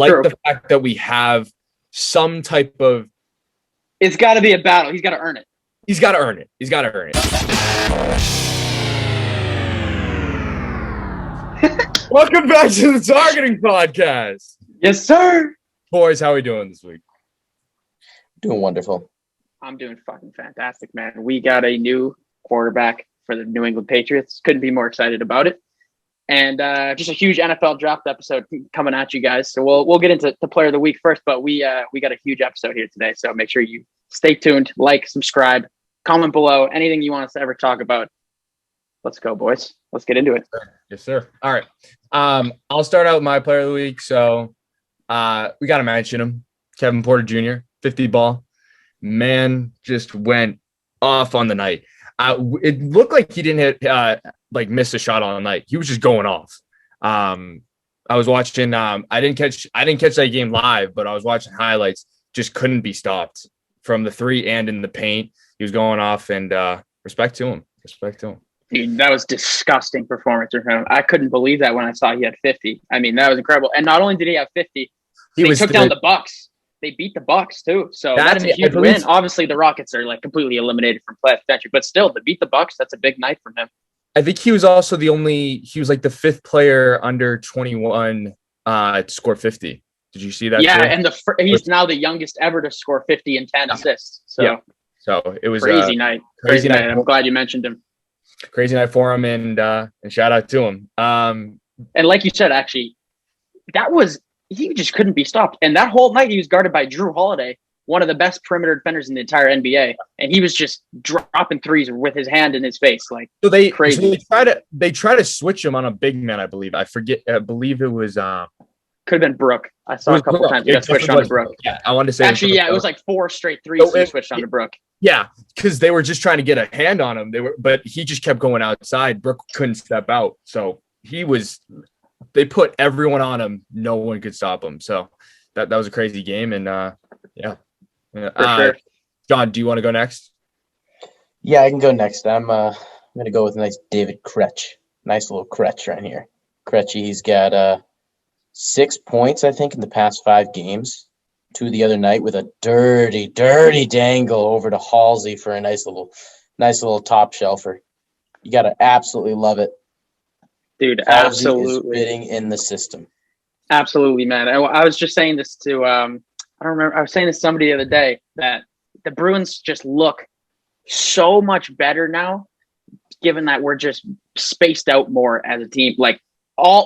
like True. the fact that we have some type of. It's got to be a battle. He's got to earn it. He's got to earn it. He's got to earn it. Welcome back to the Targeting Podcast. Yes, sir. Boys, how are we doing this week? Doing wonderful. I'm doing fucking fantastic, man. We got a new quarterback for the New England Patriots. Couldn't be more excited about it. And just a huge NFL draft episode coming at you guys. So we'll get into the player of the week first, but we got a huge episode here today. So make sure you stay tuned, like, subscribe, comment below, anything you want us to ever talk about. Let's go, boys. Let's get into it. Yes, sir. All right. I'll start out with my player of the week. So we got to mention him, Kevin Porter Jr., 50 ball. Man just went off on the night. It looked like he didn't hit miss a shot on the night. He was just going off. I was watching. I didn't catch that game live, but I was watching highlights. Just couldn't be stopped from the three and in the paint. He was going off, and respect to him. Respect to him. Dude, that was disgusting performance from him. I couldn't believe that when I saw he had 50. I mean, that was incredible. And not only did he have 50, they took down the Bucks. They beat the Bucks too. So that's a huge win. Obviously, the Rockets are completely eliminated from playoff potential, but still, to beat the Bucks, that's a big night from him. I think he was also the fifth player under 21 to score 50. Did you see that? Yeah, too? and he's now the youngest ever to score 50 and 10 assists. So, yeah. So it was crazy night. Crazy night. I'm glad you mentioned him. Crazy night for him, and shout out to him. And like you said, actually, he just couldn't be stopped. And that whole night, he was guarded by Drew Holiday, one of the best perimeter defenders in the entire NBA, and he was just dropping threes with his hand in his face, crazy. So they try to switch him on a big man. I believe. I believe it was. Could have been Brooke. I saw a couple times he got switched on to Brooke. Yeah, I wanted to say. Actually, it was like 4 straight threes he switched on to Brooke. Yeah, because they were just trying to get a hand on him. But he just kept going outside. Brooke couldn't step out, so they put everyone on him. No one could stop him. So that was a crazy game, and yeah. For sure. John, do you want to go next? Yeah, I can go next. I'm going to go with a nice David Kretsch. Nice little Kretsch right here. Kretsch, he's got 6 points, I think, in the past 5 games. 2 the other night with a dirty dangle over to Halsey for a nice little top shelfer. You got to absolutely love it. Dude, Halsey absolutely. is fitting in the system. Absolutely, man. I was just saying this to I don't remember. I was saying this to somebody the other day that the Bruins just look so much better now, given that we're just spaced out more as a team.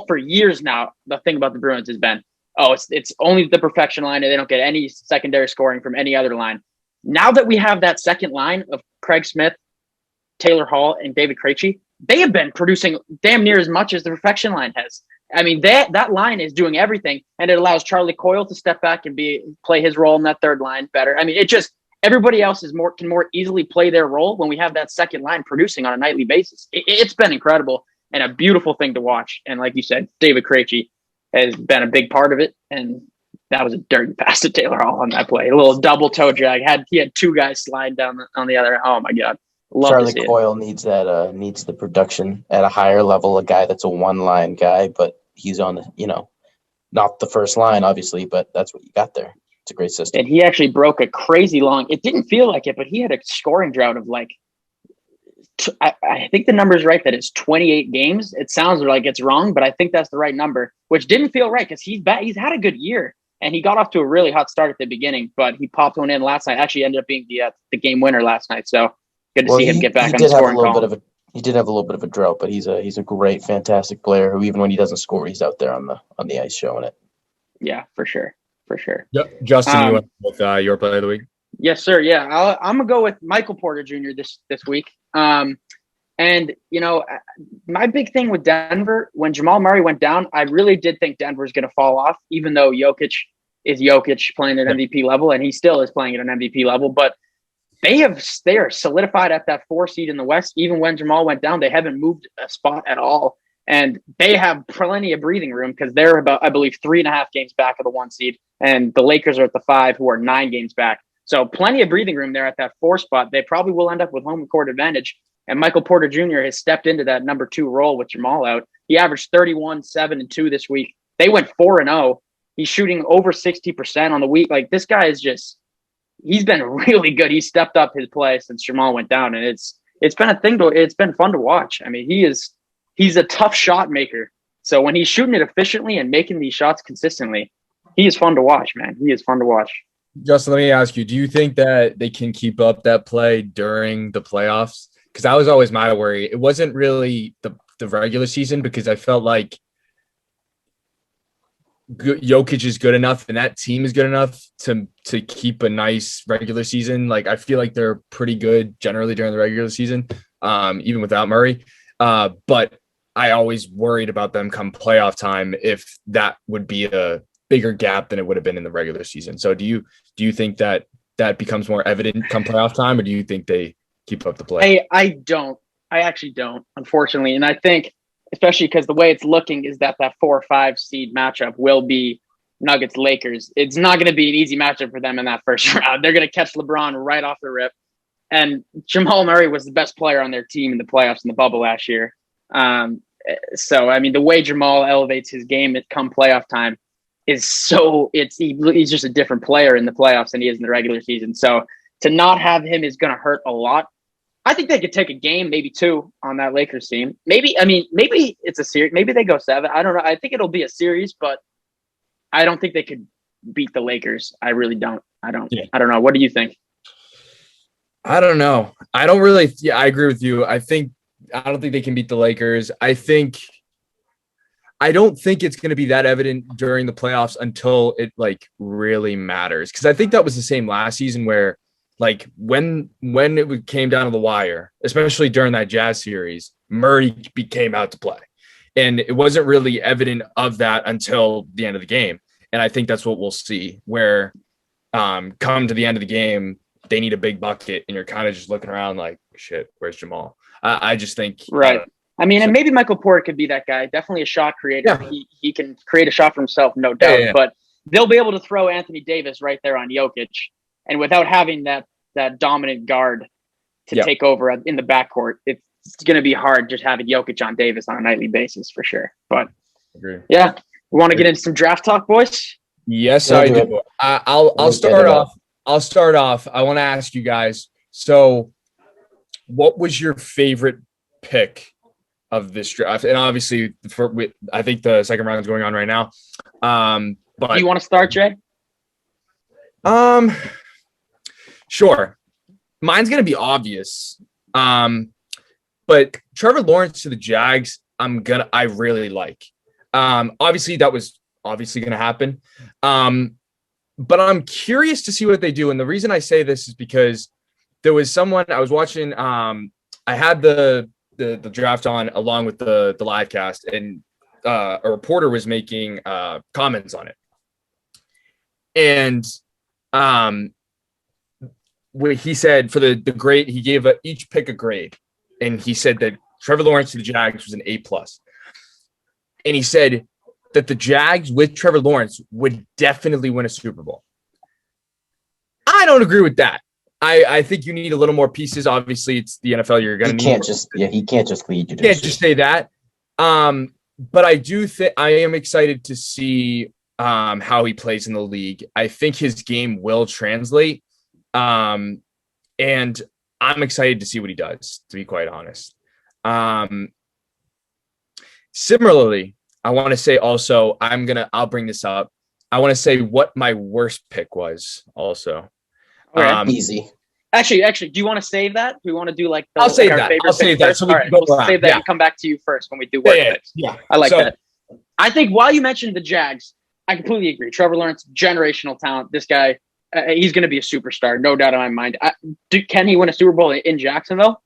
For years now, the thing about the Bruins has been, it's only the perfection line and they don't get any secondary scoring from any other line. Now that we have that second line of Craig Smith, Taylor Hall, and David Krejci, they have been producing damn near as much as the perfection line has. I mean, that line is doing everything, and it allows Charlie Coyle to step back and play his role in that third line better. I mean, everybody else can more easily play their role when we have that second line producing on a nightly basis. It's been incredible and a beautiful thing to watch. And like you said, David Krejci has been a big part of it, and that was a dirty pass to Taylor Hall on that play. A little double toe drag. He had 2 guys slide down on the other. Oh my God. Charlie Coyle needs the production at a higher level, a guy that's a one-line guy, but he's on, not the first line, obviously, but that's what you got there. It's a great system. And he actually broke a crazy long, it didn't feel like it, but he had a scoring drought of I think the number's right, that it's 28 games. It sounds like it's wrong, but I think that's the right number, which didn't feel right because he's had a good year. And he got off to a really hot start at the beginning, but he popped one in last night. Actually ended up being the game winner last night. So good to see him get back on the scoring column. He did have a little bit of a drought, but he's a great, fantastic player who, even when he doesn't score, he's out there on the ice showing it. Yeah, for sure. Yep. Justin, you went with your player of the week? Yes, sir. Yeah, I'm gonna go with Michael Porter Jr. this week. And my big thing with Denver, when Jamal Murray went down, I really did think Denver was going to fall off, even though Jokic is Jokic playing at MVP level, and he still is playing at an MVP level. But they are solidified at that 4 seed in the West. Even when Jamal went down, they haven't moved a spot at all. And they have plenty of breathing room because they're about, I believe, 3.5 games back of the 1 seed. And the Lakers are at the 5, who are 9 games back. So plenty of breathing room there at that 4 spot. They probably will end up with home court advantage. And Michael Porter Jr. has stepped into that number 2 role with Jamal out. He averaged 31, 7, and 2 this week. They went 4-0. He's shooting over 60% on the week. Like, this guy is he's been really good. He stepped up his play since Jamal went down, and it's been fun to watch. I mean, he's a tough shot maker. So when he's shooting it efficiently and making these shots consistently, he is fun to watch, man. He is fun to watch. Justin, let me ask you, do you think that they can keep up that play during the playoffs? Because that was always my worry. It wasn't really the regular season, because I felt like Jokic is good enough and that team is good enough to keep a nice regular season. Like, I feel like they're pretty good generally during the regular season, even without Murray. But I always worried about them come playoff time, if that would be a bigger gap than it would have been in the regular season. So do you think that becomes more evident come playoff time, or do you think they keep up the play? I actually don't, unfortunately. And I think, especially because the way it's looking is that 4 or 5 seed matchup will be Nuggets Lakers. It's not going to be an easy matchup for them in that first round. They're going to catch LeBron right off the rip. And Jamal Murray was the best player on their team in the playoffs in the bubble last year. So, I mean, the way Jamal elevates his game at come playoff time is he's just a different player in the playoffs than he is in the regular season. So to not have him is going to hurt a lot. I think they could take a game, maybe 2 on that Lakers team. Maybe it's a series. Maybe they go 7. I don't know. I think it'll be a series, but I don't think they could beat the Lakers. I really don't. I don't know. What do you think? I don't know. I don't really. Yeah, I agree with you. I don't think they can beat the Lakers. I don't think it's going to be that evident during the playoffs until it like really matters. Because I think that was the same last season where, like, when it came down to the wire, especially during that Jazz series, Murray came out to play, and it wasn't really evident of that until the end of the game. And I think that's what we'll see, where come to the end of the game, they need a big bucket, and you're kind of just looking around like, shit, where's Jamal? I just think right. I mean, and maybe Michael Porter could be that guy. Definitely a shot creator. Yeah. He can create a shot for himself, no doubt. Yeah. But they'll be able to throw Anthony Davis right there on Jokic, and without having that dominant guard to take over in the backcourt, it's going to be hard just having Jokic on Davis on a nightly basis for sure. But yeah, we want to get into some draft talk, boys. Yes, I do. I'll start off. I want to ask you guys. So, what was your favorite pick of this draft? And obviously, I think the second round is going on right now. But do you want to start, Jay? Sure. Mine's gonna be obvious. But Trevor Lawrence to the Jags, I really like. Obviously, that was obviously gonna happen. But I'm curious to see what they do. And the reason I say this is because there was someone I was watching. I had the draft on along with the live cast, and a reporter was making comments on it. And he said for the grade, he gave each pick a grade, and he said that Trevor Lawrence to the Jags was an A+. And he said that the Jags with Trevor Lawrence would definitely win a Super Bowl. I don't agree with that. I think you need a little more pieces. Obviously, it's the NFL. You're going to need. He can't just lead you. Can't just say that. But I do think I am excited to see how he plays in the league. I think his game will translate. And I'm excited to see what he does, to be quite honest. Similarly, I want to say also, I'll bring this up. I want to say what my worst pick was also. Easy. Actually, do you want to save that? Do we want to do like I'll save that. I'll save that. So we'll save that and come back to you first when we do worst picks. Yeah. I like that. I think while you mentioned the Jags, I completely agree. Trevor Lawrence, generational talent. This guy, he's going to be a superstar, no doubt in my mind. Can he win a Super Bowl in Jacksonville?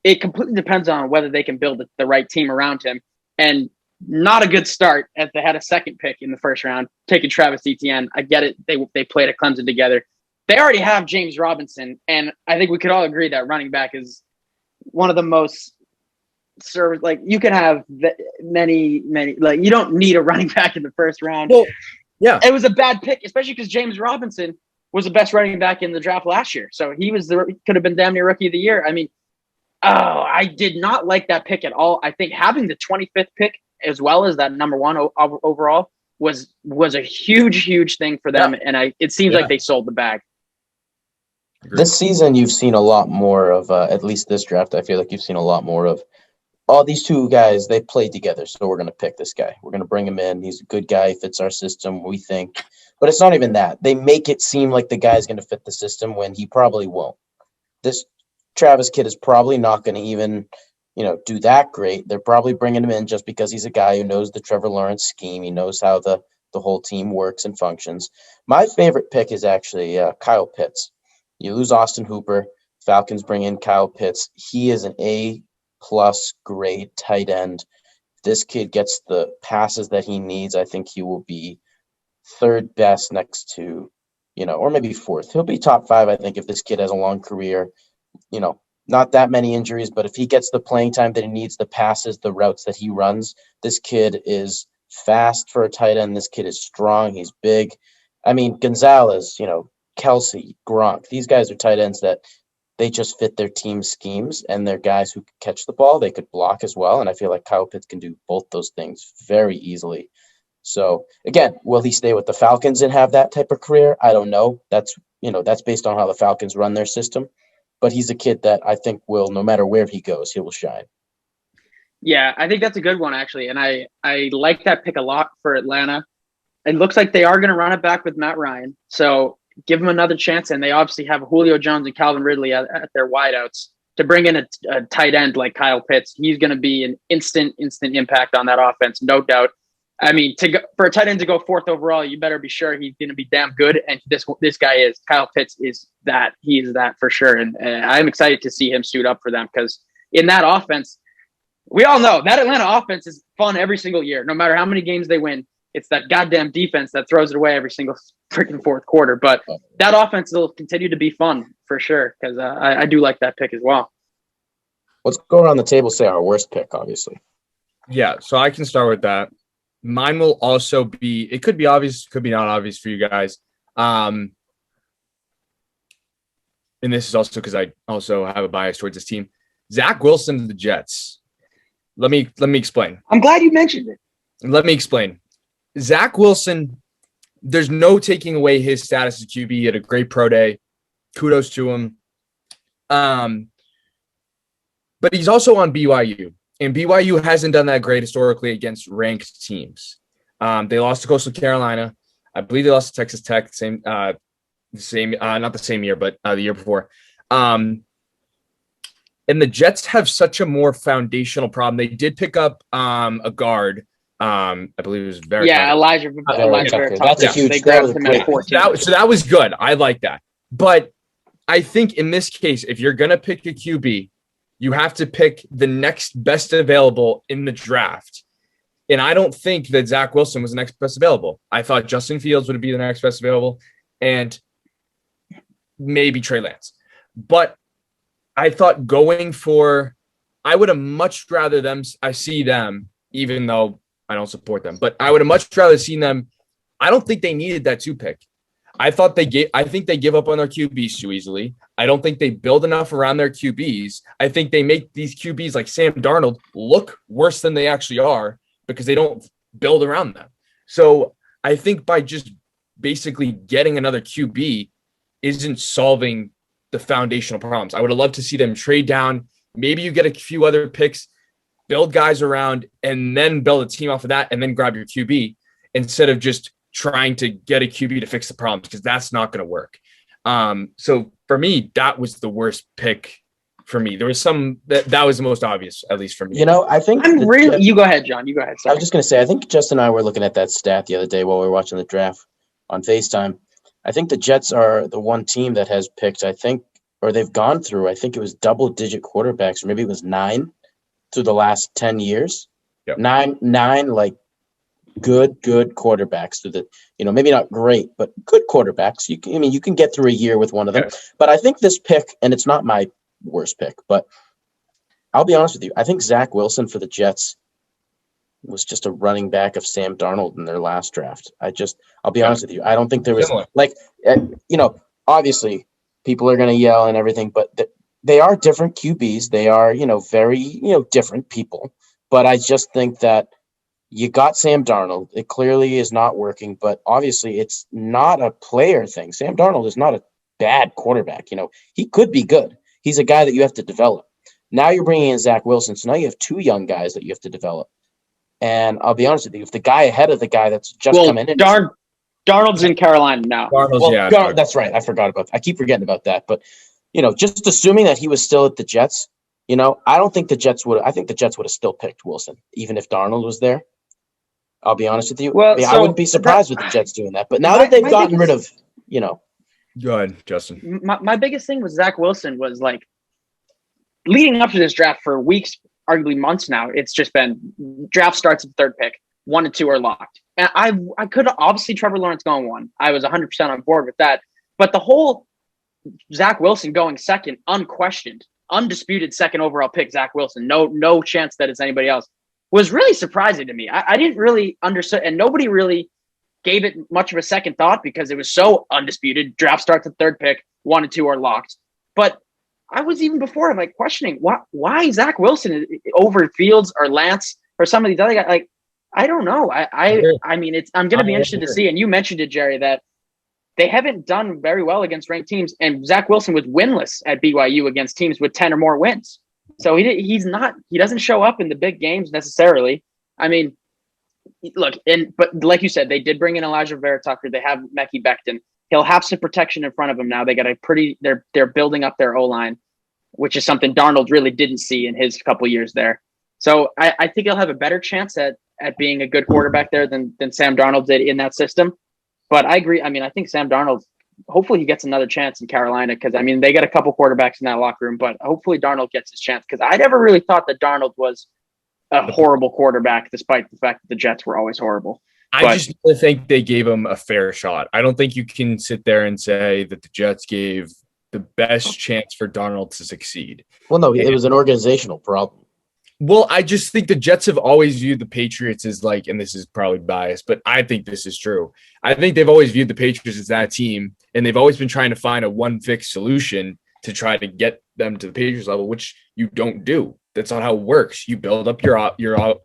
It completely depends on whether they can build the right team around him. And not a good start as they had a second pick in the first round, taking Travis Etienne. I get it. They played at Clemson together. They already have James Robinson, and I think we could all agree that running back is one of the most served. Like, you can have many, like, you don't need a running back in the first round. Well, yeah, it was a bad pick, especially because James Robinson was the best running back in the draft last year. So he could have been damn near rookie of the year. I mean, I did not like that pick at all. I think having the 25th pick as well as that number 1 overall was a huge thing for them, and it seems like they sold the bag. This season, you've seen a lot more of, at least this draft, I feel like you've seen a lot more of, these two guys, they played together, so we're going to pick this guy. We're going to bring him in. He's a good guy, fits our system, we think. But it's not even that. They make it seem like the guy's going to fit the system when he probably won't. This Travis kid is probably not going to even, do that great. They're probably bringing him in just because he's a guy who knows the Trevor Lawrence scheme. He knows how the whole team works and functions. My favorite pick is actually Kyle Pitts. You lose Austin Hooper. Falcons bring in Kyle Pitts. He is an A+ grade tight end. If this kid gets the passes that he needs, I think he will be third best next to, or maybe fourth. He'll be top 5, I think, if this kid has a long career. Not that many injuries, but if he gets the playing time that he needs, the passes, the routes that he runs, this kid is fast for a tight end. This kid is strong. He's big. I mean, Gonzalez, Kelsey, Gronk, these guys are tight ends that they just fit their team schemes, and they're guys who could catch the ball. They could block as well. And I feel like Kyle Pitts can do both those things very easily. So again, will he stay with the Falcons and have that type of career? I don't know. That's based on how the Falcons run their system, but he's a kid that I think will, no matter where he goes, he will shine. Yeah, I think that's a good one, actually. And I like that pick a lot for Atlanta. It looks like they are going to run it back with Matt Ryan. So give him another chance. And they obviously have Julio Jones and Calvin Ridley at their wideouts. To bring in a tight end like Kyle Pitts, he's going to be an instant impact on that offense, no doubt. I mean, for a tight end to go 4th overall, you better be sure he's going to be damn good. And this guy is. Kyle Pitts is that. He is that for sure. And I'm excited to see him suit up for them, because in that offense, we all know that Atlanta offense is fun every single year. No matter how many games they win, it's that goddamn defense that throws it away every single freaking fourth quarter. But that offense will continue to be fun for sure, because I do like that pick as well. Let's go around the table, say our worst pick, obviously. Yeah, so I can start with that. Mine will also be, it could be obvious, could be not obvious for you guys. And this is also because I also have a bias towards this team. Zach Wilson to the Jets. Let me explain. I'm glad you mentioned it. Let me explain. Zach Wilson, there's no taking away his status as QB. He had a great pro day. Kudos to him. But he's also on BYU. And BYU hasn't done that great historically against ranked teams. They lost to Coastal Carolina. I believe they lost to Texas Tech, not the same year, but the year before. And the Jets have such a more foundational problem. They did pick up a guard. I believe it was very Elijah Tucker. That's a huge. They grabbed him at 14. So that was good. I like that. But I think in this case, if you're going to pick a QB, you have to pick the next best available in the draft. And I don't think that Zach Wilson was the next best available. I thought Justin Fields would be the next best available, and maybe Trey Lance. But I thought I would have much rather see them, even though I don't support them, but I would have much rather seen them. I don't think they needed that 2 pick. I think they give up on their QBs too easily. I don't think they build enough around their QBs. I think they make these QBs like Sam Darnold look worse than they actually are because they don't build around them. So I think by just basically getting another QB isn't solving the foundational problems. I would have loved to see them trade down. Maybe you get a few other picks, build guys around, and then build a team off of that, and then grab your QB instead of just trying to get a QB to fix the problems, because that's not going to work. So for me, that was the worst pick for me. There was some that was the most obvious, at least for me. I think you go ahead, John. You go ahead. Sorry. I was just going to say, I think Justin and I were looking at that stat the other day while we were watching the draft on FaceTime. I think the Jets are the one team that has picked, they've gone through, I think it was double-digit quarterbacks, or maybe it was 9 through the last 10 years. Yep. Nine, like good quarterbacks through the, maybe not great, but good quarterbacks. You can get through a year with one of them. Yes. But I think this pick, and it's not my worst pick, but I'll be honest with you. I think Zach Wilson for the Jets was just a running back of Sam Darnold in their last draft. I'll be honest with you. I don't think there was obviously people are going to yell and everything, but they are different QBs. They are, very, different people. But I just think that You got Sam Darnold. It clearly is not working, but obviously it's not a player thing. Sam Darnold is not a bad quarterback. He could be good. He's a guy that you have to develop. Now you're bringing in Zach Wilson, so now you have two young guys that you have to develop. And I'll be honest with you, if the guy ahead of the guy that's just coming in, Darnold's in Carolina now. That's right. I forgot about that. I keep forgetting about that. But just assuming that he was still at the Jets, I don't think the Jets would. I think the Jets would have still picked Wilson, even if Darnold was there. I'll be honest with you. Well, I wouldn't be surprised with the Jets doing that. But now that they've gotten rid of, Go ahead, Justin. My biggest thing with Zach Wilson was like leading up to this draft for weeks, arguably months now. It's just been draft starts at the third pick. 1 and 2 are locked. And I could have obviously Trevor Lawrence going 1. I was 100% on board with that. But the whole Zach Wilson going second, unquestioned, undisputed second overall pick, Zach Wilson, no chance that it's anybody else, was really surprising to me. I didn't really understand, and nobody really gave it much of a second thought because it was so undisputed. Draft starts at third pick, 1 and 2 are locked. But I was even before, I'm like questioning why Zach Wilson over Fields or Lance or some of these other guys. Like, I don't know. I mean, I'm going to be interested to see. And you mentioned it, Jerry, that they haven't done very well against ranked teams, and Zach Wilson was winless at BYU against teams with 10 or more wins. So he doesn't show up in the big games necessarily. I mean, look, but like you said, they did bring in Elijah Vera Tucker. They have Mekhi Becton. He'll have some protection in front of him now. They got they're building up their O-line, which is something Darnold really didn't see in his couple years there. So I think he'll have a better chance at being a good quarterback there than Sam Darnold did in that system. But I agree. I mean, I think Sam Darnold, hopefully he gets another chance in Carolina because, I mean, they got a couple quarterbacks in that locker room, but hopefully Darnold gets his chance because I never really thought that Darnold was a horrible quarterback despite the fact that the Jets were always horrible. I just think they gave him a fair shot. I don't think you can sit there and say that the Jets gave the best chance for Darnold to succeed. Well, no, it was an organizational problem. Well, I just think the Jets have always viewed the Patriots as like, and this is probably biased, but I think this is true. I think they've always viewed the Patriots as that team, and they've always been trying to find a one fixed solution to try to get them to the Patriots level, which you don't do. That's not how it works. You build up your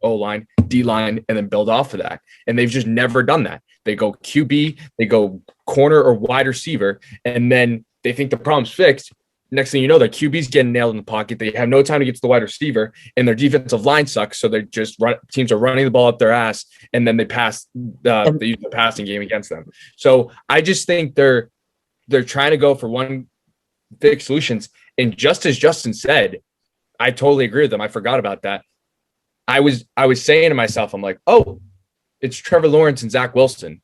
O-line, D-line, and then build off of that. And they've just never done that. They go QB, they go corner or wide receiver, and then they think the problem's fixed. Next thing you know, their QB's getting nailed in the pocket. They have no time to get to the wide receiver, and their defensive line sucks. So teams are running the ball up their ass, and then they use the passing game against them. So I just think they're trying to go for one fixed solutions. And just as Justin said, I totally agree with them. I forgot about that. I was saying to myself, I'm like, oh, it's Trevor Lawrence and Zach Wilson.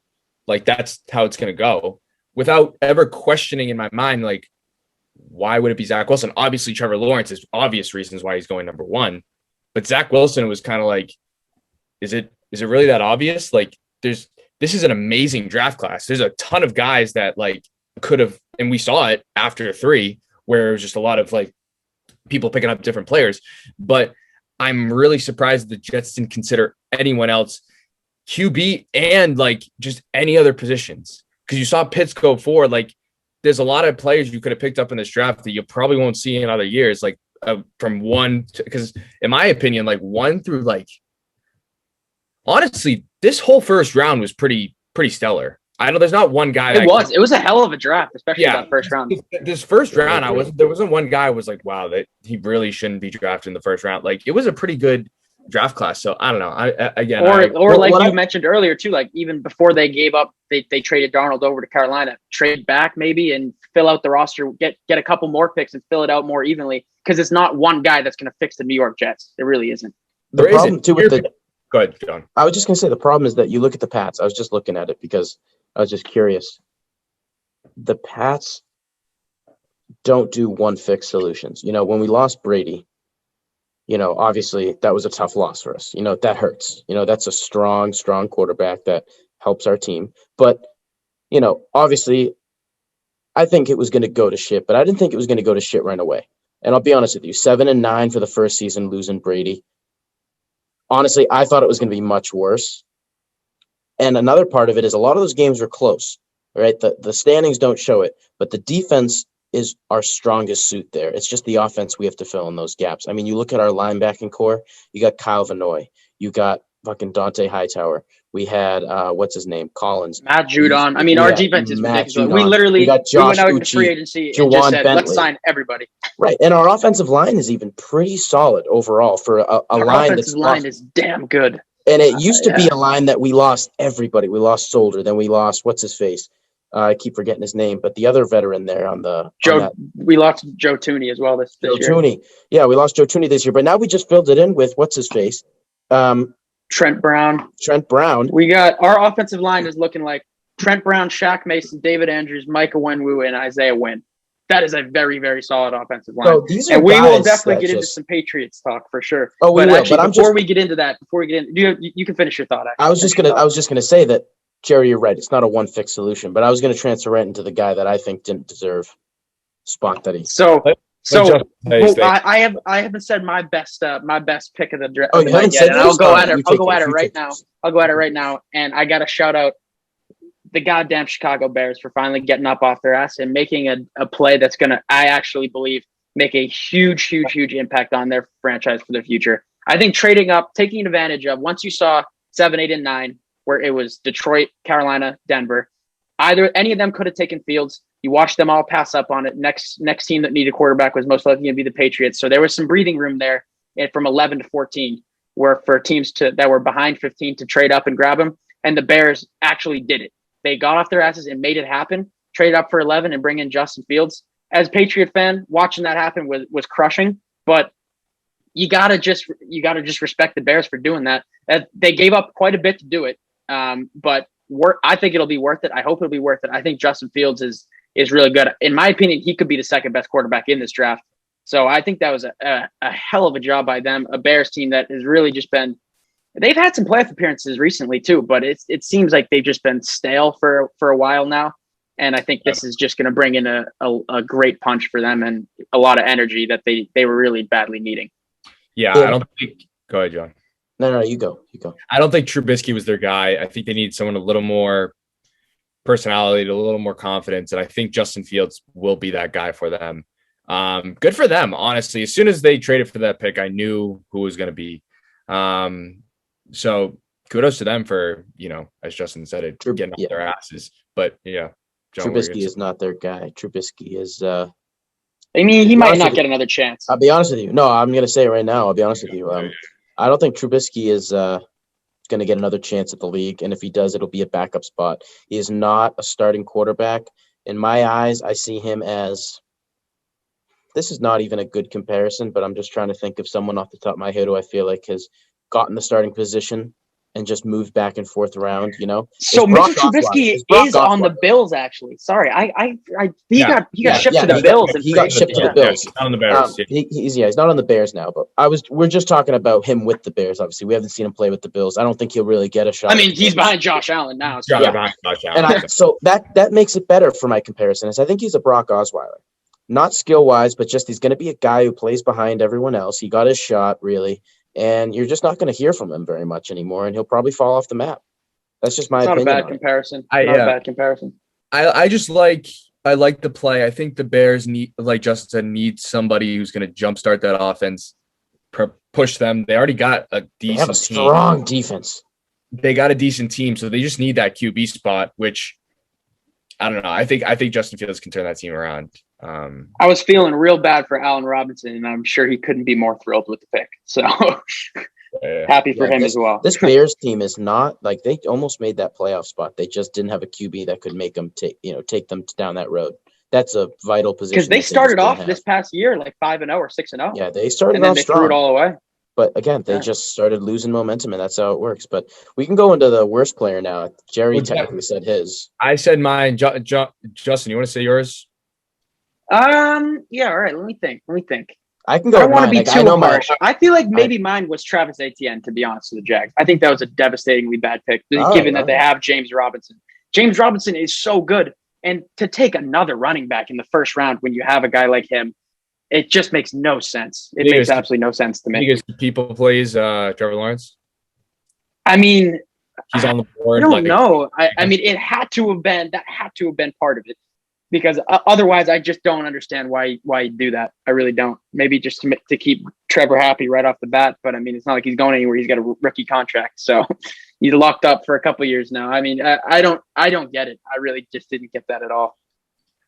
Like, that's how it's going to go, without ever questioning in my mind, like, why would it be Zach Wilson? Obviously, Trevor Lawrence is obvious reasons why he's going number one, but Zach Wilson was kind of like, is it really that obvious? Like, this is an amazing draft class. There's a ton of guys that like could have, and we saw it after 3, where it was just a lot of like people picking up different players. But I'm really surprised the Jets didn't consider anyone else QB and like just any other positions, because you saw Pitts go forward. Like, there's a lot of players you could have picked up in this draft that you probably won't see in other years, like from 1 to, because in my opinion, like 1 through like, honestly, this whole first round was pretty stellar. I know there's not one guy. It was a hell of a draft, especially that first round. This first round, there wasn't one guy who was like, wow, that he really shouldn't be drafted in the first round. Like, it was a pretty good draft class. So I don't know. You mentioned earlier too, like even before they gave up, they traded Darnold over to Carolina, trade back maybe and fill out the roster, get a couple more picks and fill it out more evenly, because it's not one guy that's going to fix the New York Jets. It really isn't. The problem too with the. Go ahead, John. I was just going to say the problem is that you look at the Pats. I was just looking at it because I was just curious. The Pats don't do one fix solutions. When we lost Brady, obviously that was a tough loss for us. That hurts. That's a strong quarterback that helps our team. But, obviously I think it was going to go to shit, but I didn't think it was going to go to shit right away. And I'll be honest with you, 7-9 for the first season, losing Brady. Honestly, I thought it was going to be much worse. And another part of it is a lot of those games were close, right? The standings don't show it, but the defense is our strongest suit there. It's just the offense we have to fill in those gaps. I mean, you look at our linebacking core, you got Kyle Vanoy, you got fucking Dante Hightower. We had what's his name, Collins. Matt Judon. I mean, our defense is ridiculous. Judon. We got we went out Josh into free Uche, agency and just said, let's sign everybody. Right, and our offensive line is even pretty solid overall for a our line offensive line is damn good. And it used to be a line that we lost everybody. We lost Solder, then we lost what's his face. I keep forgetting his name, but the other veteran there on the we lost Joe Tooney as well this year. Tooney. Yeah, we lost Joe Tooney this year, but now we just filled it in with what's his face. Trent Brown. We got our offensive line is looking like Trent Brown, Shaq Mason, David Andrews, Micah Wenwu, and Isaiah Wynn. That is a very, very solid offensive line. So these are and we will definitely get into some Patriots talk for sure. Oh, we will. Actually, but before we get into that, you can finish your thought. Actually. I was just gonna say that, Jerry, you're right. It's not a one fixed solution, but I was gonna transfer right into the guy that I think didn't deserve spot that he. I haven't said my best pick of the draft. Oh, you haven't said I'll go at it right now. I'll go at it right now, and I got to shout out the goddamn Chicago Bears for finally getting up off their ass and making a play that's going to, I actually believe, make a huge, huge, huge impact on their franchise for their future. I think trading up, taking advantage of, once you saw 7, 8, and 9, where it was Detroit, Carolina, Denver, any of them could have taken Fields. You watched them all pass up on it. Next team that needed a quarterback was most likely going to be the Patriots. So there was some breathing room there from 11 to 14, where for teams that were behind 15 to trade up and grab them. And the Bears actually did it. They got off their asses and made it happen. Trade up for 11 and bring in Justin Fields. As a Patriot fan, watching that happen was crushing. But you gotta just respect the Bears for doing that. They gave up quite a bit to do it. But I think it'll be worth it. I hope it'll be worth it. I think Justin Fields is really good. In my opinion, he could be the second best quarterback in this draft. So I think that was a hell of a job by them. A Bears team that has really just been. They've had some playoff appearances recently too, but it seems like they've just been stale for a while now. And I think this is just going to bring in a great punch for them and a lot of energy that they were really badly needing. Yeah, I don't think. Go ahead, John. No, you go. I don't think Trubisky was their guy. I think they need someone a little more personality, a little more confidence, and I think Justin Fields will be that guy for them. Good for them, honestly. As soon as they traded for that pick, I knew who it was going to be. So kudos to them for, as Justin said, getting off their asses. But yeah, John, Trubisky is not their guy. Trubisky is. I mean, he might not get another chance. I'll be honest with you. No, I'm going to say it right now. I'll be honest with you. I don't think Trubisky is going to get another chance at the league, and if he does, it'll be a backup spot. He is not a starting quarterback. In my eyes, I see him as. This is not even a good comparison, but I'm just trying to think of someone off the top of my head who I feel like has gotten the starting position and just moved back and forth around, So Mr. Trubisky is on the Bills, actually. Sorry, he got shipped to the Bills. He got shipped to the Bills. Not on the Bears. He's not on the Bears now, but we're just talking about him with the Bears. Obviously, we haven't seen him play with the Bills. I don't think he'll really get a shot. I mean, he's behind Josh Allen now. So behind Josh Allen. And so that makes it better for my comparison. Is I think he's a Brock Osweiler. Not skill-wise, but just he's going to be a guy who plays behind everyone else. He got his shot, really, and you're just not going to hear from him very much anymore, and he'll probably fall off the map. That's just my opinion. Not a bad comparison. Not a bad comparison. I just like the play. I think the Bears need, like Justin said, need somebody who's going to jumpstart that offense, push them. They already got a decent team. They have a strong defense. They got a decent team, so they just need that QB spot, which I don't know. I think Justin Fields can turn that team around. I was feeling real bad for Allen Robinson, and I'm sure he couldn't be more thrilled with the pick. So happy for him as well. This Bears team is not like they almost made that playoff spot. They just didn't have a QB that could make them take them down that road. That's a vital position. Because they started off this past year like 5-0 or 6-0. Yeah, they started and then off they strong. threw it all away. But again, they just started losing momentum, and that's how it works. But we can go into the worst player now. Jerry technically said his. I said mine. Justin, you want to say yours? Yeah, all right. Let me think. I can go. I don't want to be too harsh. I feel like maybe mine was Travis Etienne, to be honest, with the Jags. I think that was a devastatingly bad pick, given that they have James Robinson. James Robinson is so good, and to take another running back in the first round when you have a guy like him, it just makes no sense. It makes absolutely no sense to me. Because people plays Trevor Lawrence. I mean, he's on the board. I don't know. I mean, it had to have been part of it. because otherwise I just don't understand why you do that. I really don't. Maybe just to keep Trevor happy right off the bat. But I mean, it's not like he's going anywhere. He's got a rookie contract, so he's locked up for a couple of years now. I mean, I don't get it. I really just didn't get that at all.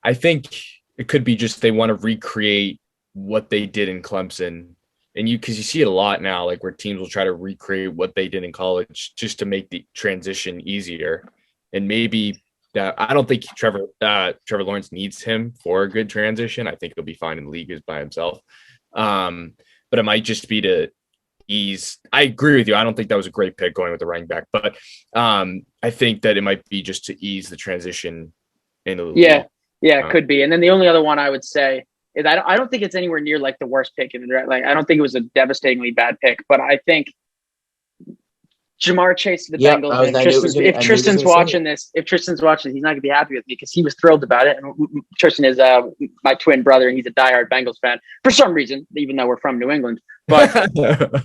I think it could be just they want to recreate what they did in Clemson. And because you see it a lot now, like where teams will try to recreate what they did in college just to make the transition easier. And maybe I don't think Trevor Lawrence needs him for a good transition. I think he'll be fine in the league by himself. But it might just be to ease. I agree with you. I don't think that was a great pick going with the running back, but I think that it might be just to ease the transition into the league. Yeah, it could be. And then the only other one I would say is I don't think it's anywhere near like the worst pick in the draft. Like I don't think it was a devastatingly bad pick, but I think Jamar Chase to the Bengals. If Tristan's watching this, he's not going to be happy with me because he was thrilled about it. And Tristan is my twin brother, and he's a diehard Bengals fan for some reason, even though we're from New England. But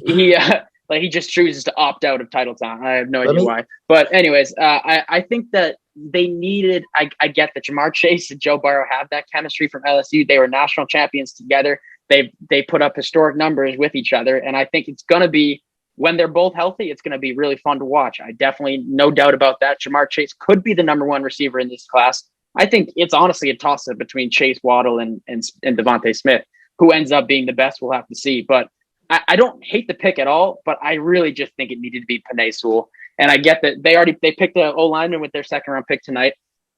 he just chooses to opt out of title time. I have no idea why. But anyways, I think that they needed. I get that Jamar Chase and Joe Burrow have that chemistry from LSU. They were national champions together. They put up historic numbers with each other, and I think it's going to be. When they're both healthy, it's going to be really fun to watch. I definitely, no doubt about that. Jamar Chase could be the number one receiver in this class. I think it's honestly a toss-up between Chase, Waddle, and Devontae Smith. Who ends up being the best, we'll have to see. But I don't hate the pick at all, but I really just think it needed to be Penei Sewell. And I get that they picked the O-lineman with their second-round pick tonight.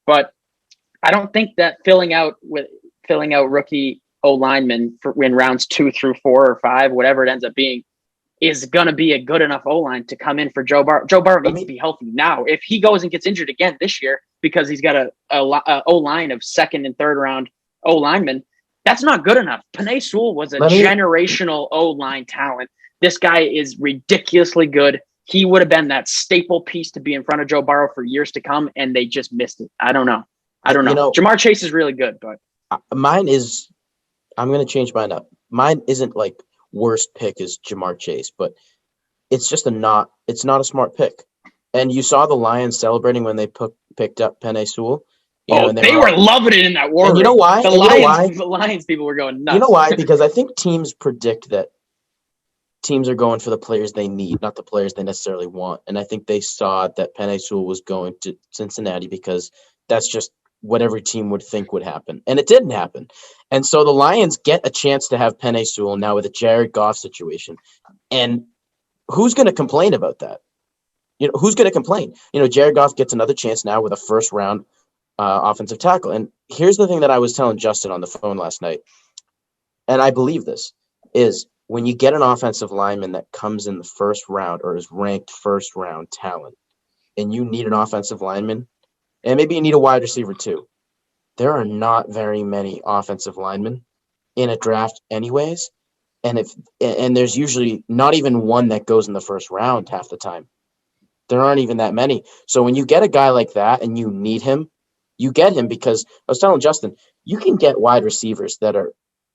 But I don't think that filling out rookie O-linemen in rounds 2 through 4 or 5, whatever it ends up being, is going to be a good enough O-line to come in for Joe Burrow. Joe Burrow needs to be healthy now. If he goes and gets injured again this year because he's got a O-line of second and third round O-linemen, that's not good enough. Penei Sewell was a generational O-line talent. This guy is ridiculously good. He would have been that staple piece to be in front of Joe Burrow for years to come, and they just missed it. I don't know. Jamar Chase is really good, but mine is. I'm going to change mine up. Mine isn't like worst pick is Jamar Chase, but it's just it's not a smart pick. And you saw the Lions celebrating when they picked up Penei Sewell. They were loving it in that war. And you know why? The Lions people were going nuts. You know why? Because I think teams predict that teams are going for the players they need, not the players they necessarily want. And I think they saw that Penei Sewell was going to Cincinnati because that's just what every team would think would happen. And it didn't happen. And so the Lions get a chance to have Penei Sewell now with a Jared Goff situation. And who's going to complain about that? Who's going to complain? Jared Goff gets another chance now with a first round offensive tackle. And here's the thing that I was telling Justin on the phone last night. And I believe this is when you get an offensive lineman that comes in the first round or is ranked first round talent and you need an offensive lineman, and maybe you need a wide receiver too. There are not very many offensive linemen in a draft anyways. And there's usually not even one that goes in the first round half the time. There aren't even that many. So when you get a guy like that and you need him, you get him because I was telling Justin, you can get wide receivers that are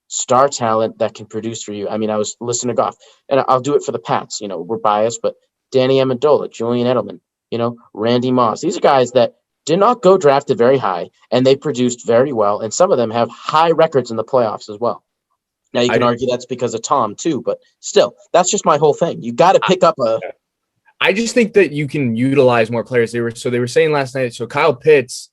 star talent that can produce for you. I mean, I was listening to Goff, and I'll do it for the Pats. We're biased, but Danny Amendola, Julian Edelman, Randy Moss. These are guys that did not go drafted very high, and they produced very well, and some of them have high records in the playoffs as well. Now, you can argue that's because of Tom, too, but still, that's just my whole thing. You got to pick up a – I just think that you can utilize more players. They were saying last night, so Kyle Pitts,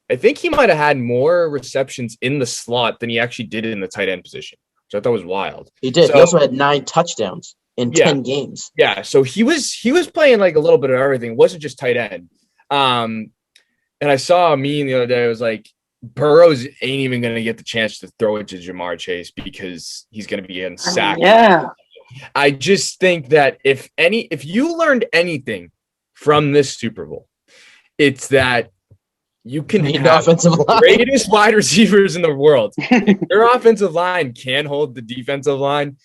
I think he might have had more receptions in the slot than he actually did in the tight end position, which I thought was wild. He did. He also had 9 touchdowns in 10 games. Yeah, so he was playing like a little bit of everything. It wasn't just tight end. And I saw a meme the other day. It was like, Burrows ain't even going to get the chance to throw it to Jamar Chase because he's going to be getting sacked. Yeah. I just think that if you learned anything from this Super Bowl, it's that you can have the greatest wide receivers in the world. If your offensive line can hold the defensive line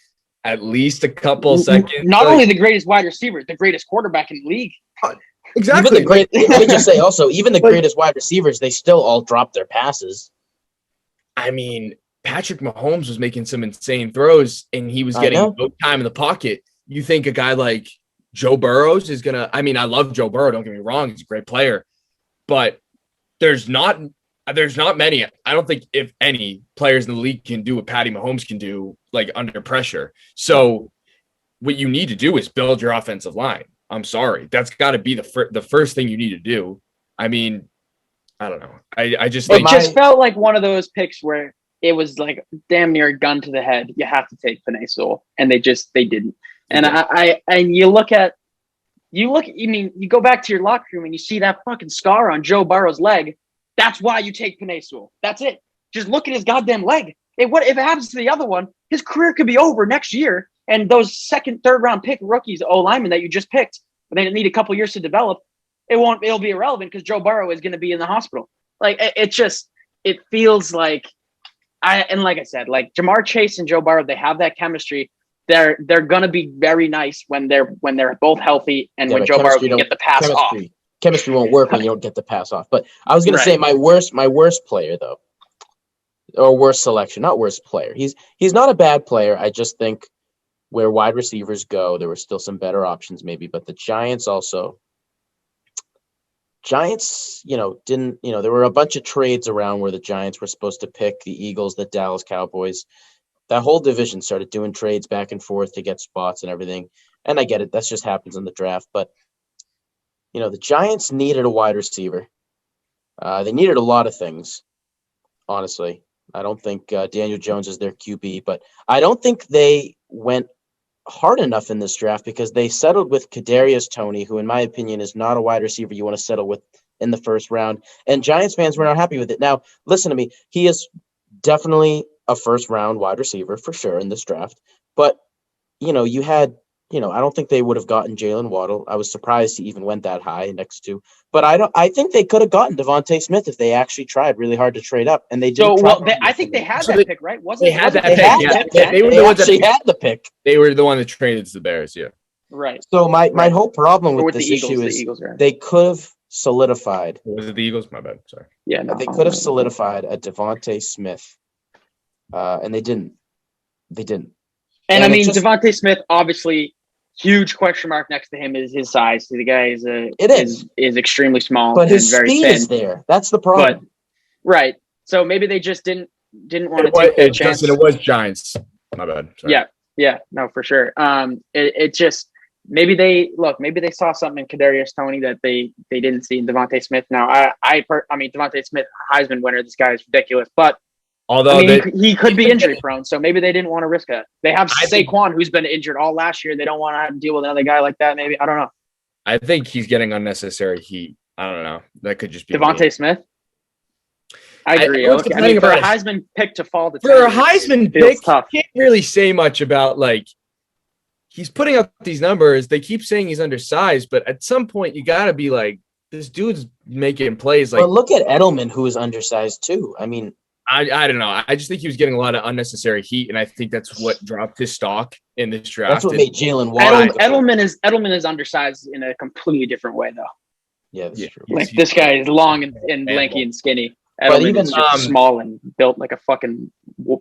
at least a couple seconds. Not only the greatest wide receiver, the greatest quarterback in the league. Exactly. Let me just say also, even the greatest wide receivers, they still all drop their passes. I mean, Patrick Mahomes was making some insane throws, and he was getting no time in the pocket. You think a guy like Joe Burrows is going to – I mean, I love Joe Burrow. Don't get me wrong. He's a great player. But there's not there's not many. I don't think if any players in the league can do what Patty Mahomes can do, like under pressure. So what you need to do is build your offensive line. I'm sorry. That's got to be the first thing you need to do. I mean, I don't know. I just think it just felt like one of those picks where it was like damn near a gun to the head. You have to take Penei Sewell, and they didn't. And you go back to your locker room and you see that fucking scar on Joe Burrow's leg. That's why you take Penei Sewell. That's it. Just look at his goddamn leg. If it happens to the other one, his career could be over next year. And those second, third round pick rookies, O-linemen that you just picked, but they need a couple years to develop, it'll be irrelevant because Joe Burrow is going to be in the hospital. Like it feels like like I said, like Jamar Chase and Joe Burrow, they have that chemistry. They're going to be very nice when they're both healthy and when Joe Burrow can get the pass off. Chemistry won't work when you don't get the pass off. But I was going to say my worst player though, or worst selection, not worst player. He's not a bad player. I just think where wide receivers go, there were still some better options maybe, but the Giants, didn't, there were a bunch of trades around where the Giants were supposed to pick the Eagles, the Dallas Cowboys. That whole division started doing trades back and forth to get spots and everything. And I get it. That just happens in the draft. But, the Giants needed a wide receiver. They needed a lot of things, honestly. I don't think Daniel Jones is their QB, but I don't think they went hard enough in this draft because they settled with Kadarius Toney, who in my opinion is not a wide receiver you want to settle with in the first round. And Giants fans were not happy with it. Now, listen to me. He is definitely a first round wide receiver for sure in this draft. But, you had, I don't think they would have gotten Jalen Waddle. I was surprised he even went that high next to. But I think they could have gotten Devontae Smith if they actually tried really hard to trade up. And they did. I think they had that pick, right? They had that pick. They were the ones that had the pick. They were the one that traded to the Bears, yeah. Right. So my whole problem with this issue is they could have solidified. Was it the Eagles? My bad. Sorry. Yeah, they could have solidified a Devontae Smith, and they didn't. They didn't. And I mean, Devontae Smith, obviously, huge question mark next to him is his size. The guy is extremely small, but his very speed thin. Is there. That's the problem. Right. So maybe they just didn't want to take that chance. Justin, it was Giants. My bad. Sorry. Yeah. No, for sure. It just maybe they saw something in Kadarius Toney that they didn't see in Devontae Smith. Now, I mean, Devontae Smith, Heisman winner. This guy is ridiculous, but. Although he could be injury prone, so maybe they didn't want to risk that. They have Saquon, who's been injured all last year. They don't want to have to deal with another guy like that. Maybe I don't know. I think he's getting unnecessary heat. I don't know. That could just be Devontae Smith. I agree. For a Heisman pick to fall to 10, for a Heisman pick, you can't really say much about he's putting up these numbers. They keep saying he's undersized, but at some point you got to be like, this dude's making plays. Well, look at Edelman, who is undersized too. I mean. I don't know. I just think he was getting a lot of unnecessary heat, and I think that's what dropped his stock in this draft. That's what made Jalen Waddle. Edelman is undersized in a completely different way, though. Yeah, that's true. Like this guy is long and lanky and skinny. Edelman is just small and built like a fucking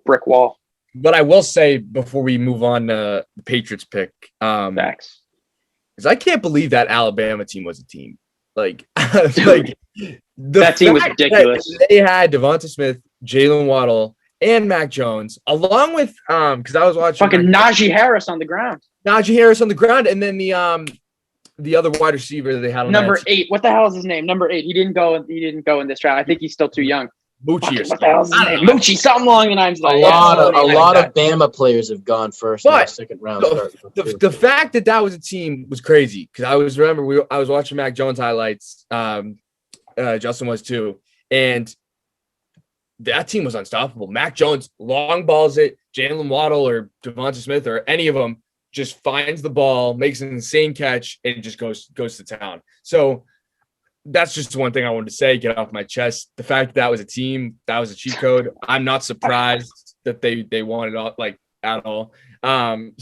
brick wall. But I will say before we move on to the Patriots pick, facts, because I can't believe that Alabama team was a team. That team was ridiculous. They had Devonta Smith, Jalen Waddle, and Mac Jones, along with because I was watching fucking Najee Harris on the ground. And then the other wide receiver that they had on number 8. What the hell is his name? Number 8. He didn't go in this draft. I think he's still too young. Moochie or something. What the hell is his name? Moochie, something along the lines. A lot of Bama players have gone first in the second round. The fact that was a team was crazy because I was watching Mac Jones highlights. Justin was too, and that team was unstoppable. Mac Jones long balls it. Jalen Waddle or Devonta Smith or any of them just finds the ball, makes an insane catch, and just goes to town. So that's just one thing I wanted to say, get off my chest. The fact that was a team, that was a cheat code. I'm not surprised that they won it all, at all. But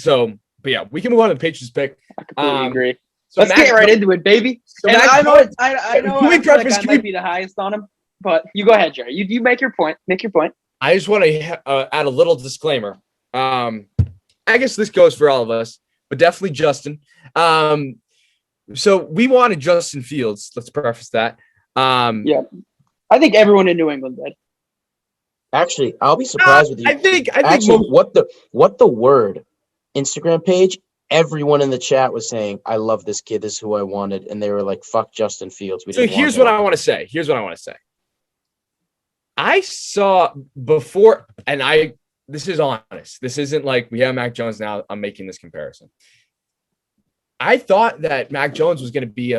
yeah, we can move on to the Patriots pick. I completely agree. So let's get right into it, baby. So and I know I might be the highest on him, but you go ahead, Jerry. You make your point. Make your point. I just want to add a little disclaimer. I guess this goes for all of us, but definitely Justin. So we wanted Justin Fields. Let's preface that. Yeah. I think everyone in New England did. Actually, I'll be surprised with you. I think Actually, what the word Instagram page, everyone in the chat was saying, I love this kid. This is who I wanted. And they were like, fuck Justin Fields. So here's what I want to say. I saw before, and this is honest. This isn't like we have Mac Jones now. I'm making this comparison. I thought that Mac Jones was going to be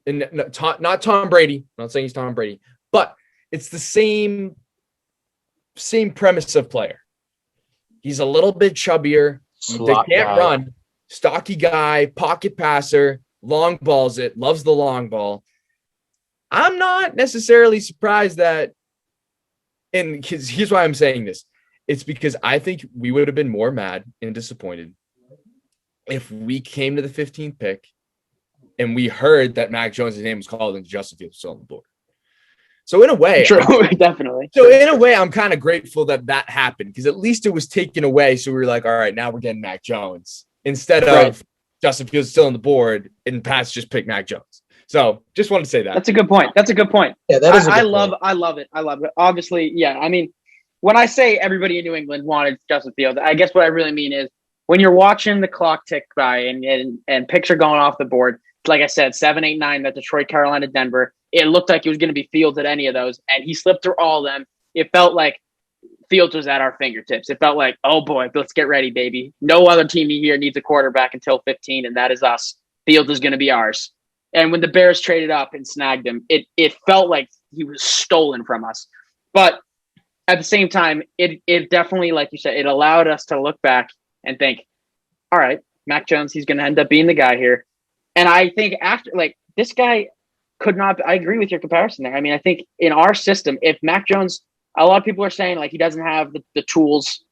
not Tom Brady. I'm not saying he's Tom Brady, but it's the same premise of player. He's a little bit chubbier. They can't run. Stocky guy, pocket passer, long balls it, loves the long ball. I'm not necessarily surprised that, and here's why I'm saying this. It's because I think we would have been more mad and disappointed if we came to the 15th pick and we heard that Mac Jones' name was called and Justin Fields was still on the board. So in a way, definitely. So in a way, I'm kind of grateful that happened because at least it was taken away. So we were like, all right, now we're getting Mac Jones instead of Justin Fields still on the board and Pats just picked Mac Jones. So just wanted to say that. That's a good point. Yeah, that is. I love it. Obviously, yeah. I mean, when I say everybody in New England wanted Justin Fields, I guess what I really mean is when you're watching the clock tick by and picks are going off the board. Like I said, 7, 8, 9, that Detroit, Carolina, Denver. It looked like it was going to be Fields at any of those, and he slipped through all of them. It felt like Fields was at our fingertips. It felt like, oh boy, let's get ready, baby. No other team here needs a quarterback until 15, and that is us. Fields is going to be ours. And when the Bears traded up and snagged him, it felt like he was stolen from us. But at the same time, it definitely, like you said, it allowed us to look back and think, all right, Mac Jones, he's going to end up being the guy here. And I think after, like, this guy could not, I agree with your comparison there. I mean, I think in our system, if Mac Jones, a lot of people are saying like he doesn't have the tools,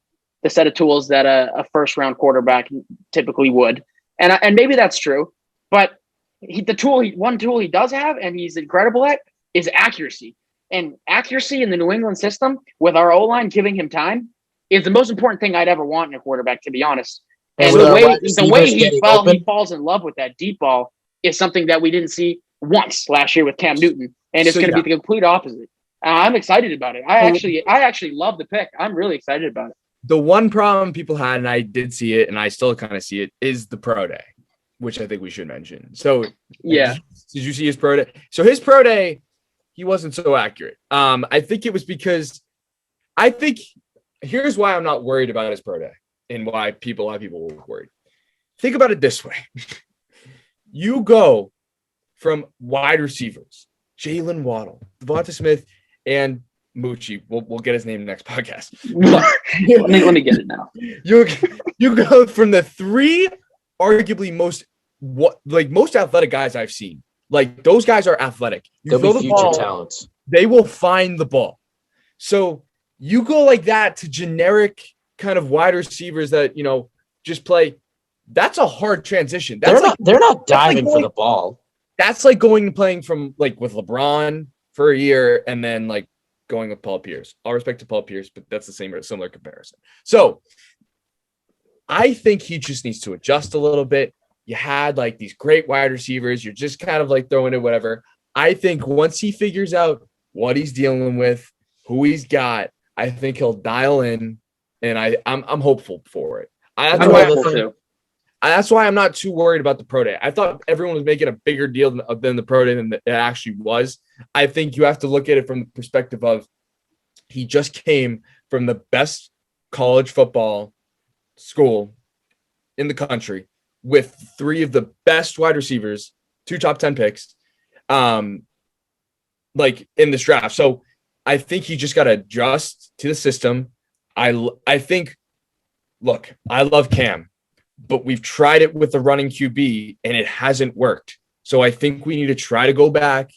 the set of tools that a first round quarterback typically would. And maybe that's true, but one tool he does have and he's incredible at is accuracy. And accuracy in the New England system with our O-line giving him time is the most important thing I'd ever want in a quarterback, to be honest. And the way he falls in love with that deep ball is something that we didn't see once last year with Cam Newton, and it's going to be the complete opposite. I'm excited about it. I actually love the pick. I'm really excited about it. The one problem people had, and I did see it, and I still kind of see it, is the pro day, which I think we should mention. So yeah, did you see his pro day? So his pro day, he wasn't so accurate. I think it was because here's why I'm not worried about his pro day. And why a lot of people were worried. Think about it this way. You go from wide receivers, Jalen Waddle, Devonta Smith, and Moochie. We'll get his name next podcast. Let me get it now. You go from the three arguably most athletic guys I've seen. Like, those guys are athletic. They'll be future talents. They will find the ball. So you go like that to generic kind of wide receivers that, just play. That's a hard transition. They're not diving for the ball. That's like playing from like with LeBron for a year and then like going with Paul Pierce. All respect to Paul Pierce, but that's the similar comparison. So I think he just needs to adjust a little bit. You had like these great wide receivers. You're just kind of like throwing it, whatever. I think once he figures out what he's dealing with, who he's got, I think he'll dial in. And I'm hopeful for it. That's why I'm not too worried about the pro day. I thought everyone was making a bigger deal than the pro day than it actually was. I think you have to look at it from the perspective of he just came from the best college football school in the country with 3 of the best wide receivers, 2 top 10 picks, like in this draft. So I think he just got to adjust to the system. I think, look, I love Cam, but we've tried it with the running QB and it hasn't worked. So I think we need to try to go back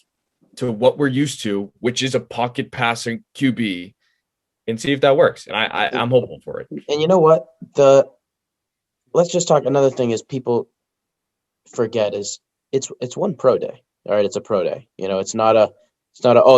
to what we're used to, which is a pocket passing QB, and see if that works. And I'm hopeful for it. And you know what? Let's just talk. Another thing is people forget is it's one pro day. All right, it's a pro day. It's not a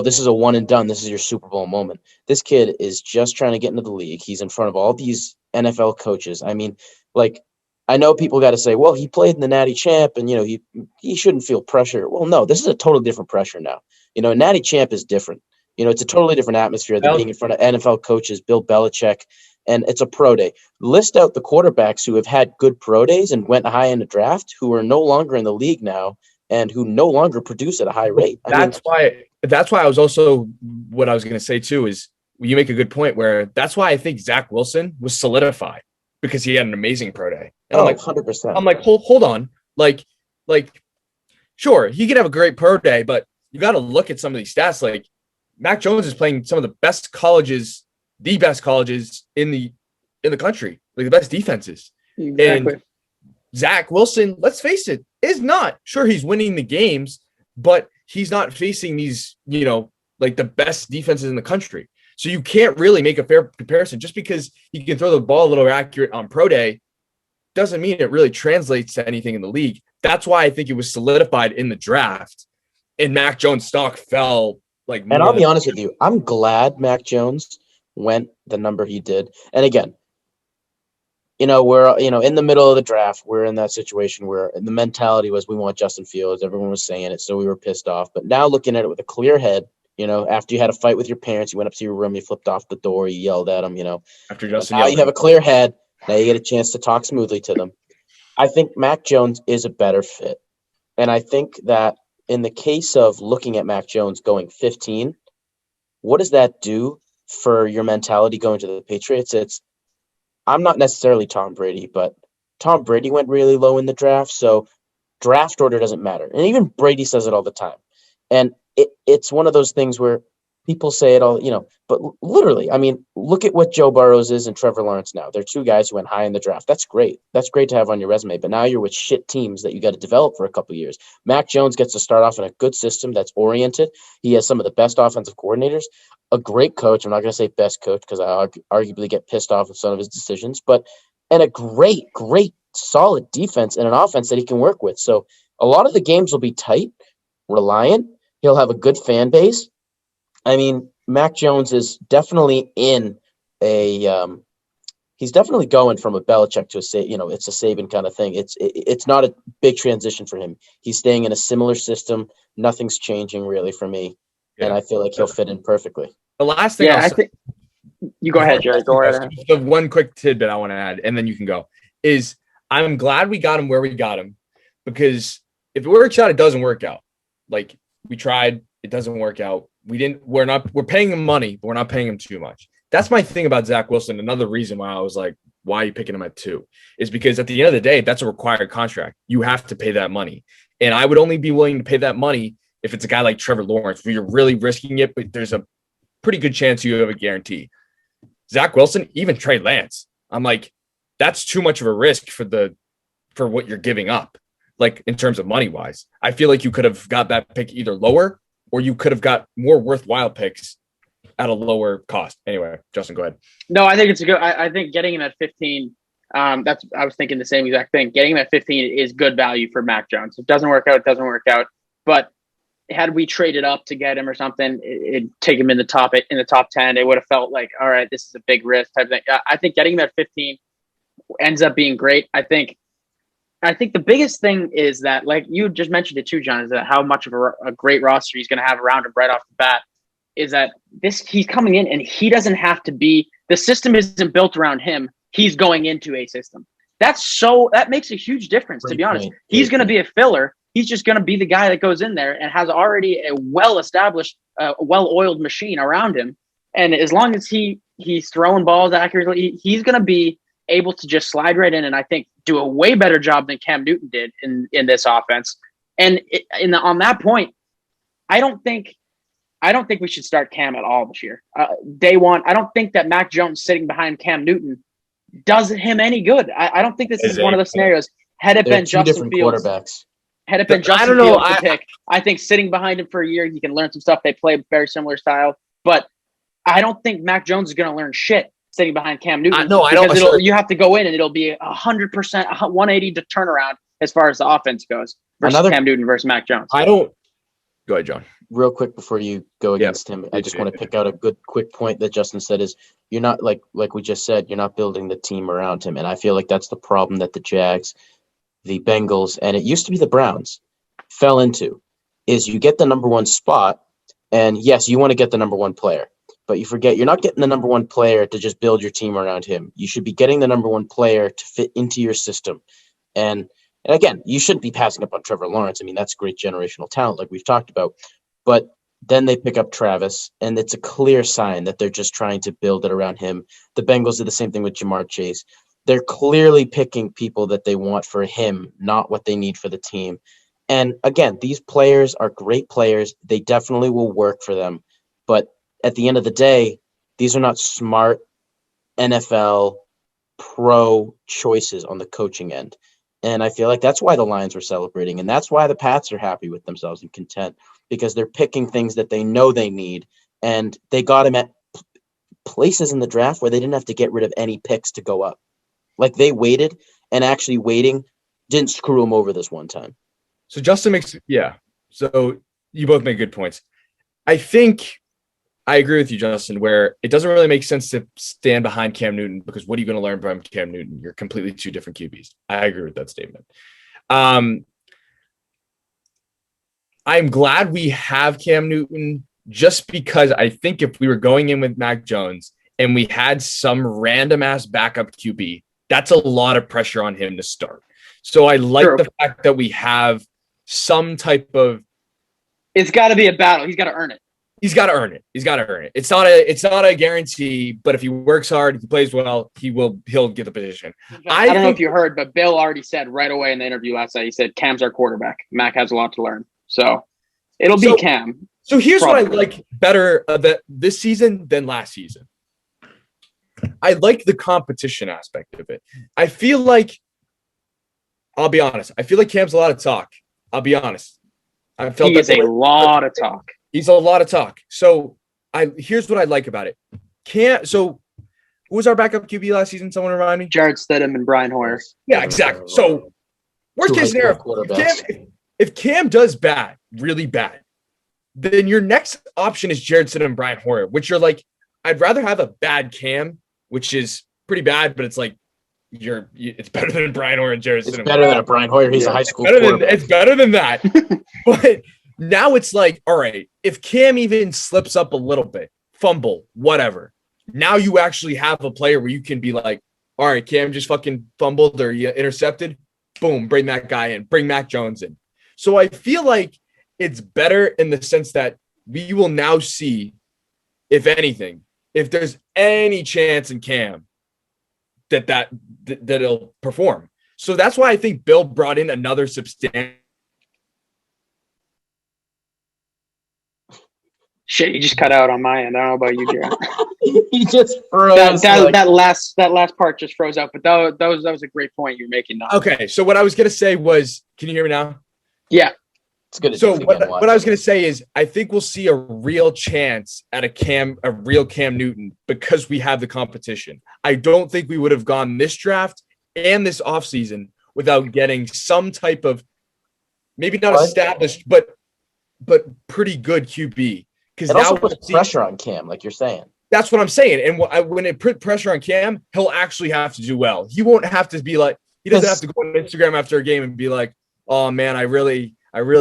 this is a one and done. This is your Super Bowl moment. This kid is just trying to get into the league. He's in front of all these NFL coaches. I mean, like, I know people got to say, well, he played in the Natty Champ and, he shouldn't feel pressure. Well, no, this is a totally different pressure now. Natty Champ is different. It's a totally different atmosphere than Well- being in front of NFL coaches, Bill Belichick, and it's a pro day. List out the quarterbacks who have had good pro days and went high in the draft, who are no longer in the league now and who no longer produce at a high rate. That's why I was also, what I was going to say too is, you make a good point where that's why I think Zach Wilson was solidified, because he had an amazing pro day. And I'm like, 100%. I'm like, hold on. Like, sure, he could have a great pro day, but you got to look at some of these stats. Like, Mac Jones is playing some of the best colleges, the best colleges in the country, like the best defenses. Exactly. And Zach Wilson, let's face it, is not. Sure, he's winning the games, but he's not facing these, like the best defenses in the country. So you can't really make a fair comparison. Just because he can throw the ball a little accurate on pro day doesn't mean it really translates to anything in the league. That's why I think it was solidified in the draft, and Mac Jones' stock fell like. And I'll be honest with you, I'm glad Mac Jones went the number he did. And again, we're in the middle of the draft. We're in that situation where the mentality was we want Justin Fields. Everyone was saying it, so we were pissed off. But now looking at it with a clear head, after you had a fight with your parents, you went up to your room, you flipped off the door, you yelled at them. After Justin, now you have a clear head. Now you get a chance to talk smoothly to them. I think Mac Jones is a better fit, and I think that in the case of looking at Mac Jones going 15, what does that do for your mentality going to the Patriots? I'm not necessarily Tom Brady, but Tom Brady went really low in the draft, so draft order doesn't matter. And even Brady says it all the time. And it's one of those things where people say it all, but literally, look at what Joe Burrows is and Trevor Lawrence now. They're two guys who went high in the draft. That's great. That's great to have on your resume, but now you're with shit teams that you got to develop for a couple of years. Mac Jones gets to start off in a good system that's oriented. He has some of the best offensive coordinators, a great coach. I'm not going to say best coach because I arguably get pissed off with some of his decisions, and a great, solid defense and an offense that he can work with. So a lot of the games will be tight, reliant. He'll have a good fan base. Mac Jones is definitely in he's definitely going from a Belichick to it's a Saban kind of thing. It's not a big transition for him. He's staying in a similar system. Nothing's changing really for me. Yeah. And I feel like he'll fit in perfectly. The last thing I think you go ahead, Jerry. Go ahead. The one quick tidbit I want to add, and then you can go, is I'm glad we got him where we got him, because if it works out, it doesn't work out. Like, we tried, it doesn't work out. We're paying him money, but we're not paying him too much. That's my thing about Zach Wilson. Another reason why I was like, why are you picking him at 2? Is because at the end of the day, that's a required contract. You have to pay that money. And I would only be willing to pay that money if it's a guy like Trevor Lawrence, where you're really risking it, but there's a pretty good chance you have a guarantee. Zach Wilson, even Trey Lance, I'm like, that's too much of a risk for what you're giving up. Like, in terms of money wise, I feel like you could have got that pick either lower, or you could have got more worthwhile picks at a lower cost. Anyway, Justin, go ahead. No, I think it's a good. I think getting him at 15. I was thinking the same exact thing. Getting him at 15 is good value for Mac Jones. If it doesn't work out, it doesn't work out. But had we traded up to get him or something, it'd take him in the top 10. It would have felt like, all right, this is a big risk type of thing. I think getting him at 15 ends up being great. I think the biggest thing is that, like you just mentioned it too, John, is that how much of a great roster he's going to have around him right off the bat. Is that he's coming in and he doesn't have to be, the system isn't built around him. He's going into a system. That makes a huge difference, to be honest. He's going to be a filler. He's just going to be the guy that goes in there and has already a well-established, well-oiled machine around him. And as long as he's throwing balls accurately, he's going to be able to just slide right in, and I think do a way better job than Cam Newton did in this offense. And on that point, I don't think we should start Cam at all this year. Day one, I don't think that Mac Jones sitting behind Cam Newton does him any good. I don't think this is one of the scenarios. Had it been Justin Fields, quarterbacks. Had it been Justin Fields to pick, I think sitting behind him for a year, he can learn some stuff. They play a very similar style, but I don't think Mac Jones is going to learn shit sitting behind Cam Newton. You have to go in and it'll be 100%, 180 to turnaround as far as the offense goes versus Cam Newton versus Mac Jones. Go ahead, John. Real quick before you go against him, I just want to pick out a good quick point that Justin said is you're not like we just said, you're not building the team around him. And I feel like that's the problem that the Jags, the Bengals, and it used to be the Browns fell into, is you get the number one spot And yes, you want to get the number one player, but you forget you're not getting the number one player to just build your team around him. You should be getting the number one player to fit into your system. And again, you shouldn't be passing up on Trevor Lawrence. I mean, that's great generational talent, like we've talked about. But then they pick up Travis, and it's a clear sign that they're just trying to build it around him. The Bengals did the same thing with Jamar Chase. They're clearly picking people that they want for him, not what they need for the team. And again, these players are great players. They definitely will work for them. But at the end of the day, these are not smart NFL pro choices on the coaching end. And I feel like that's why the Lions were celebrating. And that's why the Pats are happy with themselves and content, because they're picking things that they know they need. And they got him at places in the draft where they didn't have to get rid of any picks to go up. Like they waited, and actually waiting didn't screw them over this one time. So Justin makes, yeah. So you both make good points. I think I agree with you, Justin, where it doesn't really make sense to stand behind Cam Newton, because what are you going to learn from Cam Newton? You're completely two different QBs. I agree with that statement. I'm glad we have Cam Newton, just because I think if we were going in with Mac Jones and we had some random ass backup QB, that's a lot of pressure on him to start. So I like the fact that we have some type of. It's got to be a battle. He's got to earn it. He's got to earn it. He's got to earn it. It's not a guarantee, but if he works hard, if he plays well, he'll get the position. I don't know if you heard, but Bill already said right away in the interview last night, he said Cam's our quarterback. Mac has a lot to learn. So it'll be Cam. So here's what I like better this season than last season. I like the competition aspect of it. I feel like, I'll be honest, I feel like Cam's a lot of talk. I'll be honest. I felt he is a lot of talk. He's a lot of talk. So here's what I like about it. So who was our backup QB last season? Someone remind me. Jarrett Stidham and Brian Hoyer. Yeah, exactly. So worst case scenario, if Cam does bad, really bad, then your next option is Jarrett Stidham and Brian Hoyer, which you're like, I'd rather have a bad Cam, which is pretty bad, but it's like it's better than Brian Hoyer and Jarrett Stidham. It's better than a Brian Hoyer. He's a high school quarterback. It's better than that. But now it's like, all right, if Cam even slips up a little bit, fumble, whatever, now you actually have a player where you can be like, all right, Cam just fucking fumbled or you intercepted. Boom, bring that guy in. Bring Mac Jones in. So I feel like it's better in the sense that we will now see, if anything, if there's any chance in Cam that it'll perform. So that's why I think Bill brought in another substantial. Shit, you just cut out on my end. I don't know about you, Jared. He just froze. That last part just froze out. But that was a great point you're making now. Okay, so what I was gonna say was, can you hear me now? Yeah. It's good. So what I was gonna say is, I think we'll see a real chance at a real Cam Newton, because we have the competition. I don't think we would have gone this draft and this offseason without getting some type of, maybe not established, but pretty good QB. Because now puts pressure on Cam, like you're saying. That's what I'm saying. And when it put pressure on Cam, he'll actually have to do well. He won't have to be like, he doesn't have to go on Instagram after a game and be like, oh man, I really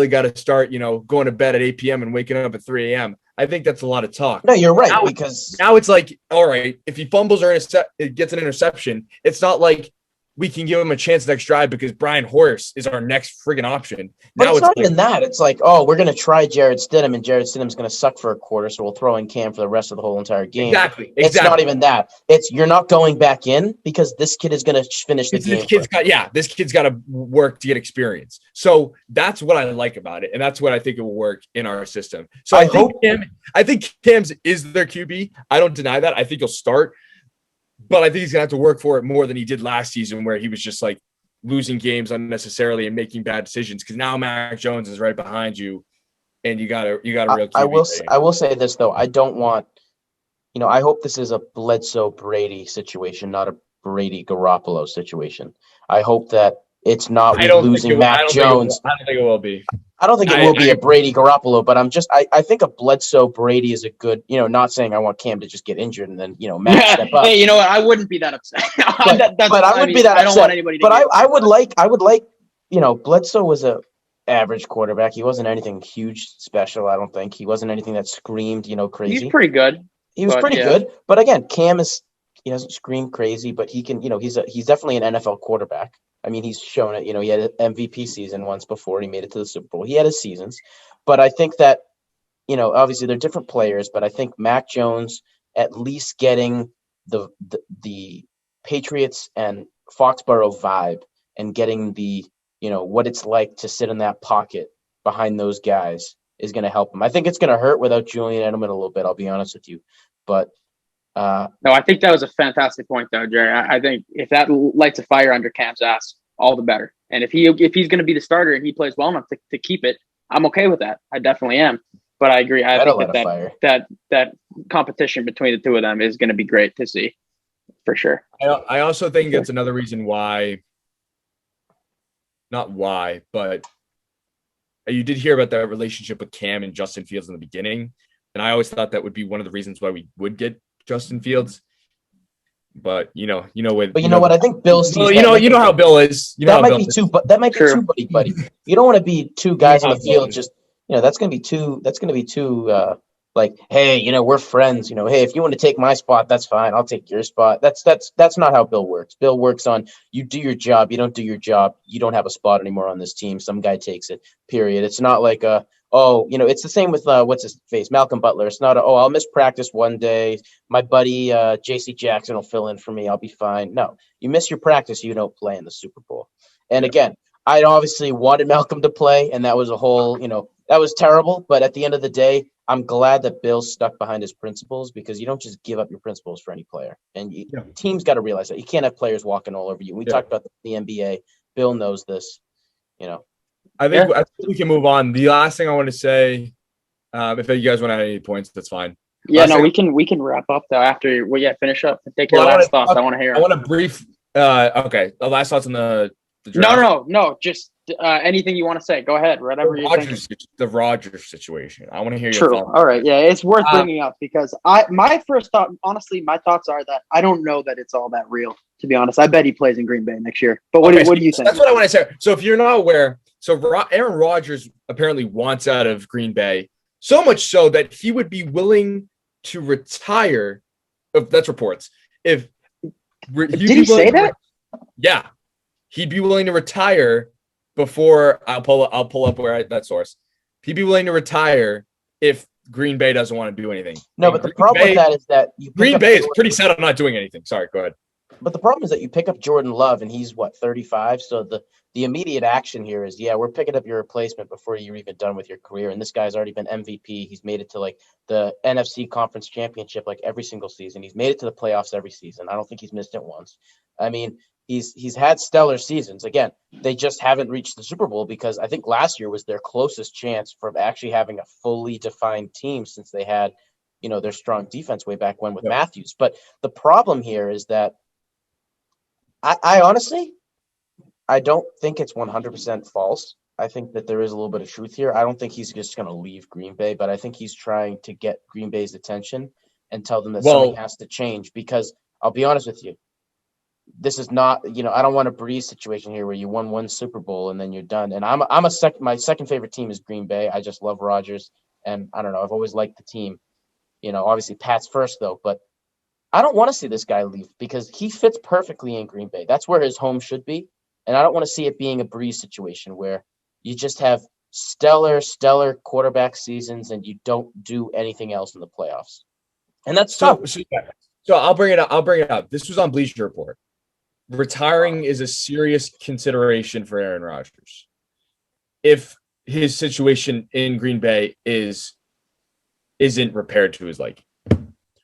got to start, going to bed at 8 p.m. and waking up at 3 a.m. I think that's a lot of talk. No, you're right. Because now it's like, all right, if he fumbles or it gets an interception, it's not like we can give him a chance next drive because Brian Hoyer is our next friggin' option. But now it's not even that. It's like, oh, we're going to try Jarrett Stidham, and Jarrett Stidham's going to suck for a quarter, so we'll throw in Cam for the rest of the whole entire game. Exactly. It's not even that. It's you're not going back in because this kid is going to finish the game. This kid's got to work to get experience. So that's what I like about it, and that's what I think it will work in our system. So I think Cam's is their QB. I don't deny that. I think he'll start. But I think he's going to have to work for it more than he did last season, where he was just like losing games unnecessarily and making bad decisions. Because now Mac Jones is right behind you, and you got a real QB. I will say this though. I don't want, I hope this is a Bledsoe Brady situation, not a Brady Garoppolo situation. I hope that it's not losing Mac Jones. I don't think it will be. I don't think it will be a Brady Garoppolo, but I think a Bledsoe Brady is a good, not saying I want Cam to just get injured and then, Mac step up. Hey, you know what? I wouldn't be that upset. But I would be that upset. I don't want anybody to I would like, Bledsoe was a average quarterback. He wasn't anything huge special, I don't think. He wasn't anything that screamed, crazy. He's pretty good. He was pretty good. But again, he doesn't scream crazy, but he can, he's definitely an NFL quarterback. I mean, he's shown it. He had an MVP season once before he made it to the Super Bowl. He had his seasons. But I think that, obviously they're different players, but I think Mac Jones at least getting the Patriots and Foxborough vibe and getting the, what it's like to sit in that pocket behind those guys is going to help him. I think it's going to hurt without Julian Edelman a little bit, I'll be honest with you. But no, I think that was a fantastic point, though, Jerry. I think if that lights a fire under Cam's ass, all the better. And if he's going to be the starter and he plays well enough to keep it, I'm okay with that. I definitely am. But I agree. I think that competition between the two of them is going to be great to see, for sure. I also think it's another reason why. Not why, but you did hear about that relationship with Cam and Justin Fields in the beginning. And I always thought that would be one of the reasons why we would get Justin Fields. But what I think Bill sees. Well, you know how Bill is. That might be too buddy. You don't want to be two guys on the field. Just that's going to be too. Like, hey, we're friends. Hey, if you want to take my spot, that's fine. I'll take your spot. That's not how Bill works. Bill works on you do your job. You don't do your job. You don't have a spot anymore on this team. Some guy takes it. Period. It's not like it's the same with what's his face, Malcolm Butler. It's not I'll miss practice one day. My buddy J.C. Jackson will fill in for me. I'll be fine. No, you miss your practice, you don't play in the Super Bowl. And again, I obviously wanted Malcolm to play, and that was a whole that was terrible. But at the end of the day, I'm glad that Bill stuck behind his principles, because you don't just give up your principles for any player. And teams got to realize that you can't have players walking all over you. We talked about the NBA. Bill knows this. I think we can move on. The last thing I want to say, if you guys want to add any points, that's fine. Yeah, we can wrap up though after finish up and take your last thoughts. I want to hear. I want to brief. The last thoughts on the draft. No. Just anything you want to say. Go ahead. Whatever you're thinking. The Rodgers situation. I want to hear your True. thoughts. All right. Yeah, it's worth bringing up, because my first thought, honestly, my thoughts are that I don't know that it's all that real. To be honest, I bet he plays in Green Bay next year. But what do you think? That's what I want to say. So if you're not aware, Aaron Rodgers apparently wants out of Green Bay, so much so that he would be willing to retire. That's reports. Did he say that? Yeah, he'd be willing to retire before. I'll pull up that source. He'd be willing to retire if Green Bay doesn't want to do anything. No, but the problem with that is that Green Bay is pretty set on not doing anything. Sorry, go ahead. But the problem is that you pick up Jordan Love, and he's 35. So the immediate action here is, we're picking up your replacement before you're even done with your career. And this guy's already been MVP. He's made it to the NFC Conference Championship every single season. He's made it to the playoffs every season. I don't think he's missed it once. I mean, he's had stellar seasons. Again, they just haven't reached the Super Bowl, because I think last year was their closest chance for actually having a fully defined team, since they had, their strong defense way back when with Matthews. But the problem here is that I honestly, I don't think it's 100% false. I think that there is a little bit of truth here. I don't think he's just going to leave Green Bay, but I think he's trying to get Green Bay's attention and tell them that something has to change, because I'll be honest with you. This is not, I don't want a Breeze situation here where you won one Super Bowl and then you're done. And my second favorite team is Green Bay. I just love Rodgers, and I don't know, I've always liked the team. Obviously Pat's first though, but I don't want to see this guy leave, because he fits perfectly in Green Bay. That's where his home should be. And I don't want to see it being a Breeze situation where you just have stellar quarterback seasons and you don't do anything else in the playoffs. And that's tough. So I'll bring it up. This was on Bleacher Report. Retiring is a serious consideration for Aaron Rodgers if his situation in Green Bay isn't repaired to his liking.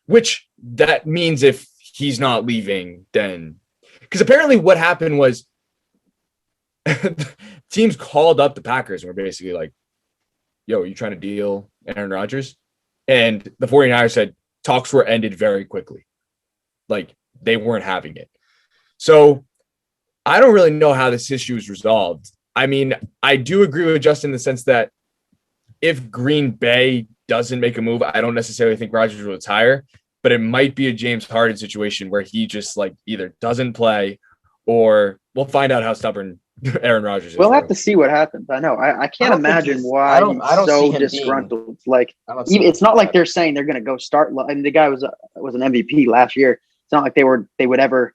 Which that means if he's not leaving, then because apparently what happened was teams called up the Packers and were basically like, yo, are you trying to deal Aaron Rodgers? And the 49ers said talks were ended very quickly. Like they weren't having it. So I don't really know how this issue is resolved. I mean, I do agree with Justin in the sense that if Green Bay doesn't make a move, I don't necessarily think Rodgers will retire, but it might be a James Harden situation where he just either doesn't play, or we'll find out how stubborn Aaron Rodgers. We'll have to see what happens. I know. I can't imagine why I don't he's see so him disgruntled. Like, I don't see even, him it's not like being they're saying they're going to go start. I mean, the guy was an MVP last year. It's not like they would ever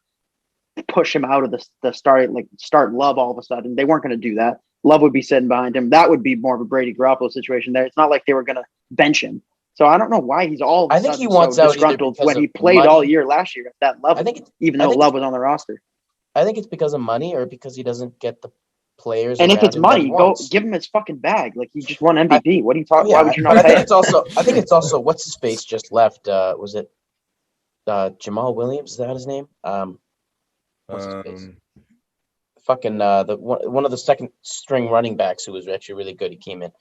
push him out of the start Love all of a sudden. They weren't going to do that. Love would be sitting behind him. That would be more of a Brady Garoppolo situation there. It's not like they were going to bench him. So I don't know why he's all of a I think sudden he wants so out either disgruntled because when he of played money. all year last year at that level, even though I think Love was on the roster. I think it's because of money or because he doesn't get the players And if around it's him that he money, go wants. give him his fucking bag. Like, he just won I, MVP. What are you oh talking? Why yeah, would you but not I pay think him? it's also what's his face just left. Was it Jamal Williams? Is that his name? What's his face? Fucking the one of the second string running backs who was actually really good. He came in.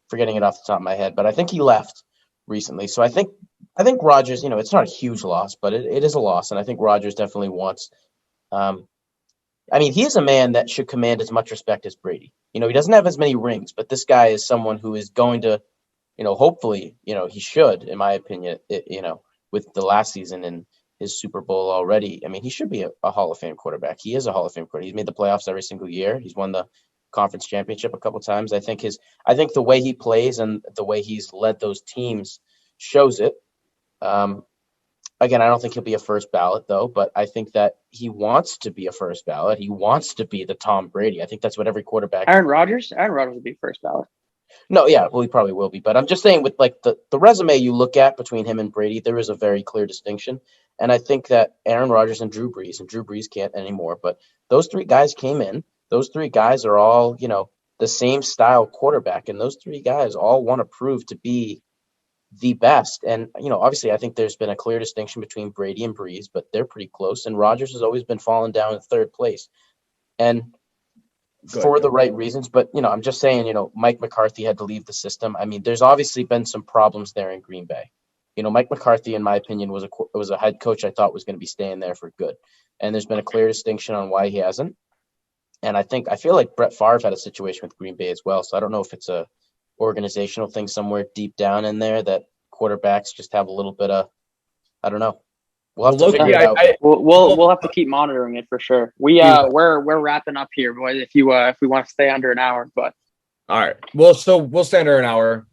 Forgetting it off the top of my head, but I think he left recently. So I think Rodgers, it's not a huge loss, but it is a loss, and I think Rodgers definitely wants. I mean, he is a man that should command as much respect as Brady. He doesn't have as many rings, but this guy is someone who is going to, hopefully, he should, in my opinion, with the last season and his Super Bowl already. I mean, he should be a Hall of Fame quarterback. He is a Hall of Fame quarterback. He's made the playoffs every single year. He's won the conference championship a couple times. I think the way he plays and the way he's led those teams shows it. Again, I don't think he'll be a first ballot though, but I think that he wants to be a first ballot. He wants to be the Tom Brady. I think that's what every quarterback. Aaron Rodgers would be first ballot. No, yeah, well, he probably will be, but I'm just saying with like the resume you look at between him and Brady, there is a very clear distinction. And I think that Aaron Rodgers and Drew Brees can't anymore, but those three guys came in. Those three guys are all, the same style quarterback, and those three guys all want to prove to be the best. And, obviously I think there's been a clear distinction between Brady and Brees, but they're pretty close. And Rodgers has always been falling down in third place. And for the right reasons. But, I'm just saying, Mike McCarthy had to leave the system. I mean, there's obviously been some problems there in Green Bay. Mike McCarthy, in my opinion, was a head coach I thought was going to be staying there for good. And there's been a clear distinction on why he hasn't. And I feel like Brett Favre had a situation with Green Bay as well. So I don't know if it's a organizational thing somewhere deep down in there that quarterbacks just have a little bit of, I don't know. We'll have to figure it out. We'll have to keep monitoring it for sure. We're wrapping up here, boys. If we want to stay under an hour, but all right. Well, so we'll stay under an hour.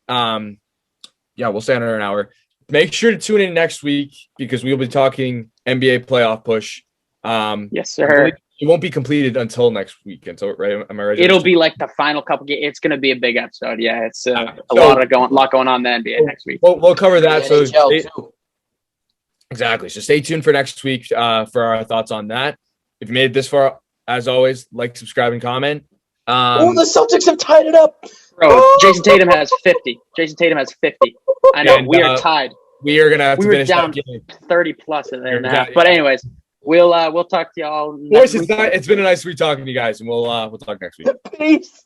We'll stay under an hour. Make sure to tune in next week because we'll be talking NBA playoff push. Yes, sir. It won't be completed until next week. Right? Am I right? It'll be like the final couple games. It's going to be a big episode. Yeah, it's a lot going on in the NBA next week. We'll cover that. So too. Exactly. So stay tuned for next week for our thoughts on that. If you made it this far, as always, like, subscribe, and comment. The Celtics have tied it up. Bro, Jason Tatum has 50. I know. We are tied. We are going to have to finish down that game. 30 plus in there and a half. But anyways, we'll talk to y'all next week. It's been a nice week talking to you guys, and we'll talk next week. Peace.